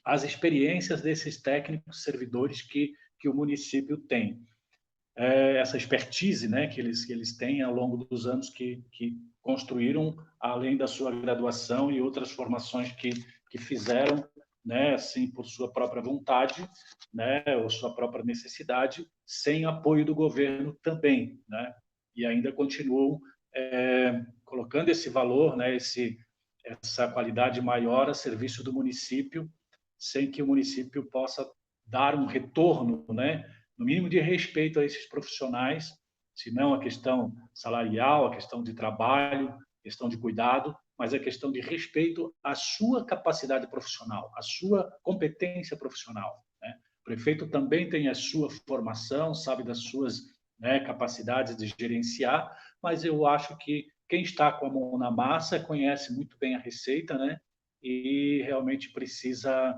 as experiências desses técnicos servidores que o município tem. Essa expertise, né, que eles têm ao longo dos anos que construíram, além da sua graduação e outras formações que fizeram, né, assim, por sua própria vontade, né, ou sua própria necessidade, sem apoio do governo também, né, e ainda continuam colocando esse valor, né, essa qualidade maior a serviço do município, sem que o município possa dar um retorno, né, no mínimo de respeito a esses profissionais, se não a questão salarial, a questão de trabalho, a questão de cuidado, mas a questão de respeito à sua capacidade profissional, à sua competência profissional. Né? O prefeito também tem a sua formação, sabe das suas, né, capacidades de gerenciar, mas eu acho que quem está com a mão na massa conhece muito bem a receita, né? E realmente precisa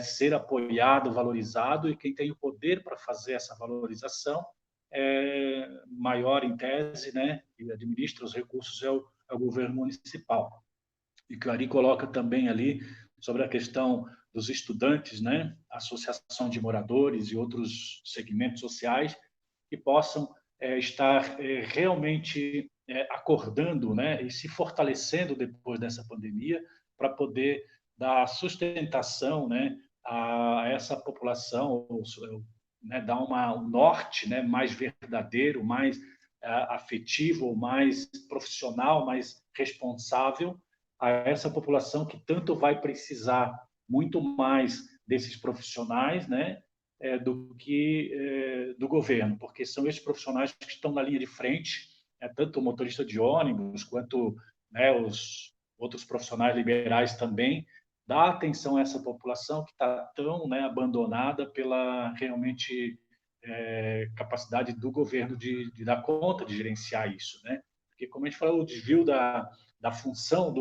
ser apoiado, valorizado, e quem tem o poder para fazer essa valorização maior em tese, né, e administra os recursos é o governo municipal. E Clary coloca também ali sobre a questão dos estudantes, né, associação de moradores e outros segmentos sociais que possam estar realmente acordando, né, e se fortalecendo depois dessa pandemia para poder dar sustentação, né, a essa população, né, dar um norte, né, mais verdadeiro, mais afetivo, mais profissional, mais responsável a essa população que tanto vai precisar muito mais desses profissionais, né, do que do governo, porque são esses profissionais que estão na linha de frente, tanto o motorista de ônibus quanto, né, os outros profissionais liberais também, dar atenção a essa população que está tão, né, abandonada pela realmente capacidade do governo de dar conta de gerenciar isso, né? Porque, como a gente falou, o desvio da função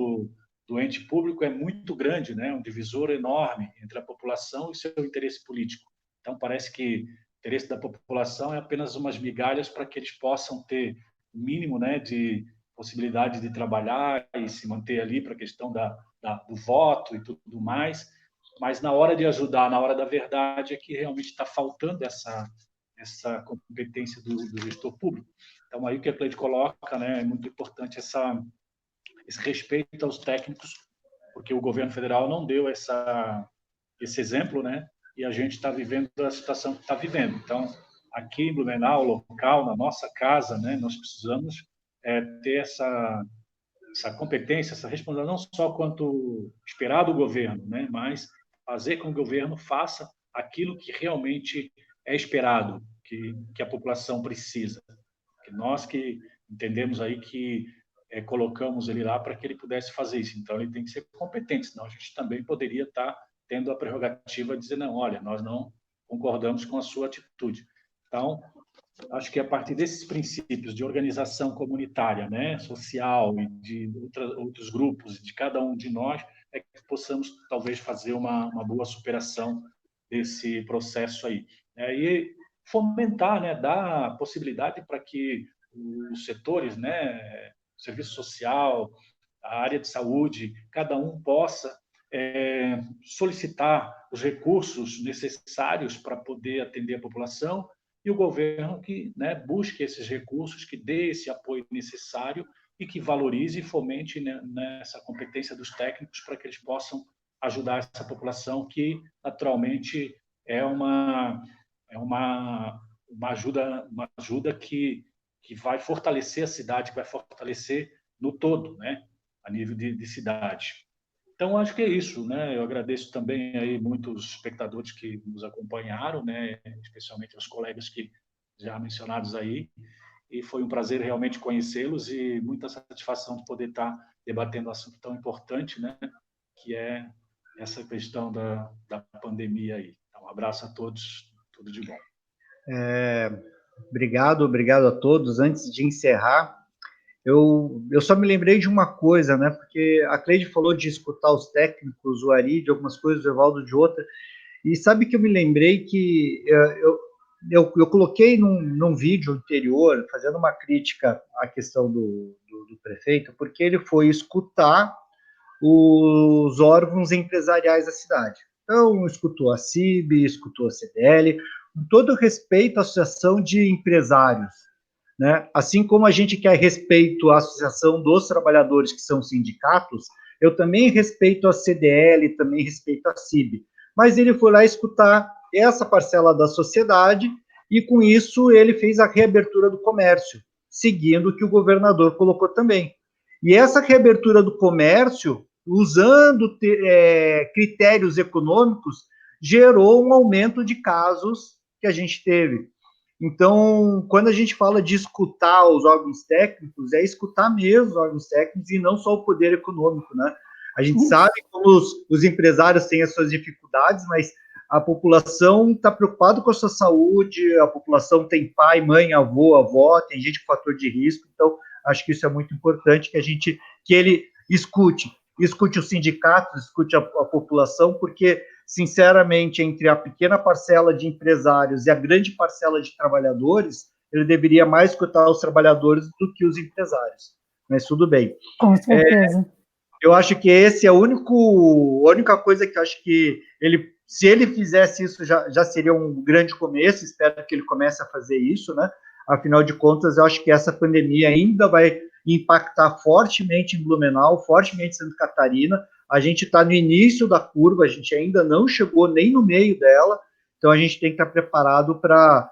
do ente público é muito grande, né? Um divisor enorme entre a população e seu interesse político. Então, parece que o interesse da população é apenas umas migalhas para que eles possam ter o mínimo, né, de possibilidade de trabalhar e se manter ali para a questão do voto e tudo mais. Mas na hora de ajudar, na hora da verdade, é que realmente está faltando essa competência do gestor público. Então, aí o que a Cleide coloca, né, é muito importante esse respeito aos técnicos, porque o governo federal não deu esse exemplo, né, e a gente está vivendo a situação que está vivendo. Então, aqui em Blumenau, local, na nossa casa, né, nós precisamos ter essa competência, essa responsabilidade, não só quanto esperar do governo, né, mas fazer com que o governo faça aquilo que realmente é esperado, que a população precisa. Que nós que entendemos aí que colocamos ele lá para que ele pudesse fazer isso. Então, ele tem que ser competente, senão a gente também poderia estar tendo a prerrogativa de dizer, não, olha, nós não concordamos com a sua atitude. Então, acho que a partir desses princípios de organização comunitária, né, social e de outros grupos, de cada um de nós, é que possamos talvez fazer uma boa superação desse processo aí. E fomentar, né, dar possibilidade para que os setores, né, serviço social, a área de saúde, cada um possa solicitar os recursos necessários para poder atender a população e o governo que, né, busque esses recursos, que dê esse apoio necessário e que valorize e fomente, né, nessa competência dos técnicos para que eles possam ajudar essa população que, naturalmente, é uma ajuda que vai fortalecer a cidade, que vai fortalecer no todo, né, a nível de cidade. Então, acho que é isso, né? Eu agradeço também aí muitos espectadores que nos acompanharam, né? Especialmente os colegas que já mencionados aí, e foi um prazer realmente conhecê-los e muita satisfação de poder estar debatendo um assunto tão importante, né? Que é essa questão da pandemia aí. Então, um abraço a todos, tudo de bom. Obrigado a todos. Antes de encerrar, eu só me lembrei de uma coisa, né? Porque a Cleide falou de escutar os técnicos, o Ari de algumas coisas, o Evaldo de outra, e sabe que eu me lembrei que eu coloquei num vídeo anterior, fazendo uma crítica à questão do prefeito, porque ele foi escutar os órgãos empresariais da cidade. Então, escutou a CIB, escutou a CDL, com todo respeito à Associação de Empresários, né? Assim como a gente quer respeito à Associação dos Trabalhadores, que são sindicatos, eu também respeito a CDL, também respeito a CIB. Mas ele foi lá escutar essa parcela da sociedade e, com isso, ele fez a reabertura do comércio, seguindo o que o governador colocou também. E essa reabertura do comércio, usando critérios econômicos, gerou um aumento de casos que a gente teve. Então, quando a gente fala de escutar os órgãos técnicos, é escutar mesmo os órgãos técnicos e não só o poder econômico, né? A gente sabe como os empresários têm as suas dificuldades, mas a população está preocupada com a sua saúde, a população tem pai, mãe, avô, avó, tem gente com fator de risco, então acho que isso é muito importante que ele escute os sindicatos, escute a população, porque, sinceramente, entre a pequena parcela de empresários e a grande parcela de trabalhadores, ele deveria mais escutar os trabalhadores do que os empresários. Mas tudo bem. Com certeza. Eu acho que esse é a única coisa que eu acho que se ele fizesse isso, já seria um grande começo. Espero que ele comece a fazer isso, né? Afinal de contas, eu acho que essa pandemia ainda vai impactar fortemente em Blumenau, fortemente em Santa Catarina. A gente está no início da curva, a gente ainda não chegou nem no meio dela, então a gente tem que estar preparado para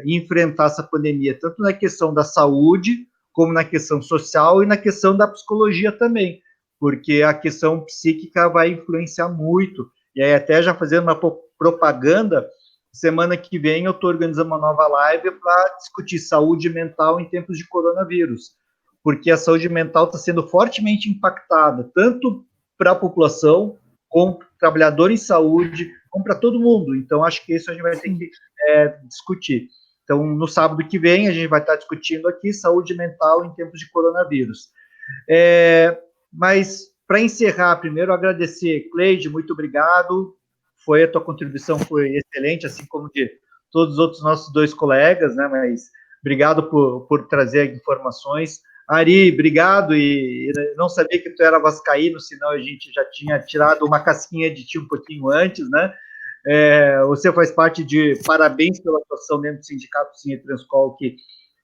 enfrentar essa pandemia, tanto na questão da saúde, como na questão social e na questão da psicologia também, porque a questão psíquica vai influenciar muito. E aí, até já fazendo uma propaganda, semana que vem eu estou organizando uma nova live para discutir saúde mental em tempos de coronavírus, porque a saúde mental está sendo fortemente impactada, tanto para a população, como para o trabalhador em saúde, como para todo mundo. Então, acho que isso a gente vai ter que discutir. Então, no sábado que vem, a gente vai estar discutindo aqui saúde mental em tempos de coronavírus. Mas, para encerrar, primeiro agradecer, Cleide, muito obrigado, a tua contribuição foi excelente, assim como de todos os outros nossos 2 colegas, né, mas obrigado por trazer informações. Ari, obrigado, e não sabia que tu era vascaíno, senão a gente já tinha tirado uma casquinha de ti um pouquinho antes, né? Você faz parte de, parabéns pela atuação dentro do Sindicato Cinetranscol, que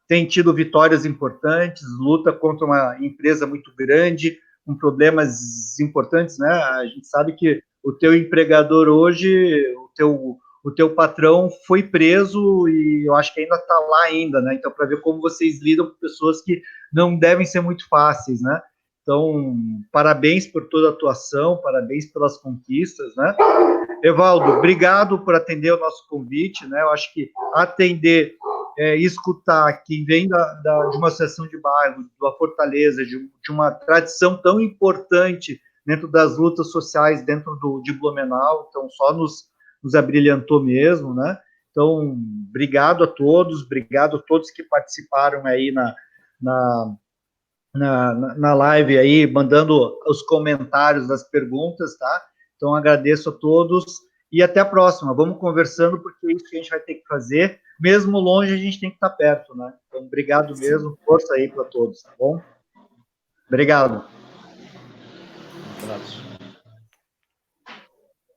tem tido vitórias importantes, luta contra uma empresa muito grande, com problemas importantes, né? A gente sabe que o teu empregador hoje, o teu patrão foi preso e eu acho que ainda está lá ainda, né? Então, para ver como vocês lidam com pessoas que não devem ser muito fáceis, né? Então, parabéns por toda a atuação, parabéns pelas conquistas, né? Evaldo, obrigado por atender o nosso convite, né? Eu acho que atender, escutar quem vem de uma associação de bairro, da Fortaleza, de uma tradição tão importante dentro das lutas sociais dentro de Blumenau, então só nos abrilhantou mesmo, né? Então, obrigado a todos que participaram aí na live aí, mandando os comentários das perguntas, tá? Então, agradeço a todos e até a próxima. Vamos conversando, porque é isso que a gente vai ter que fazer. Mesmo longe, a gente tem que estar perto, né? Então, obrigado mesmo. Força aí para todos, tá bom? Obrigado. Um abraço.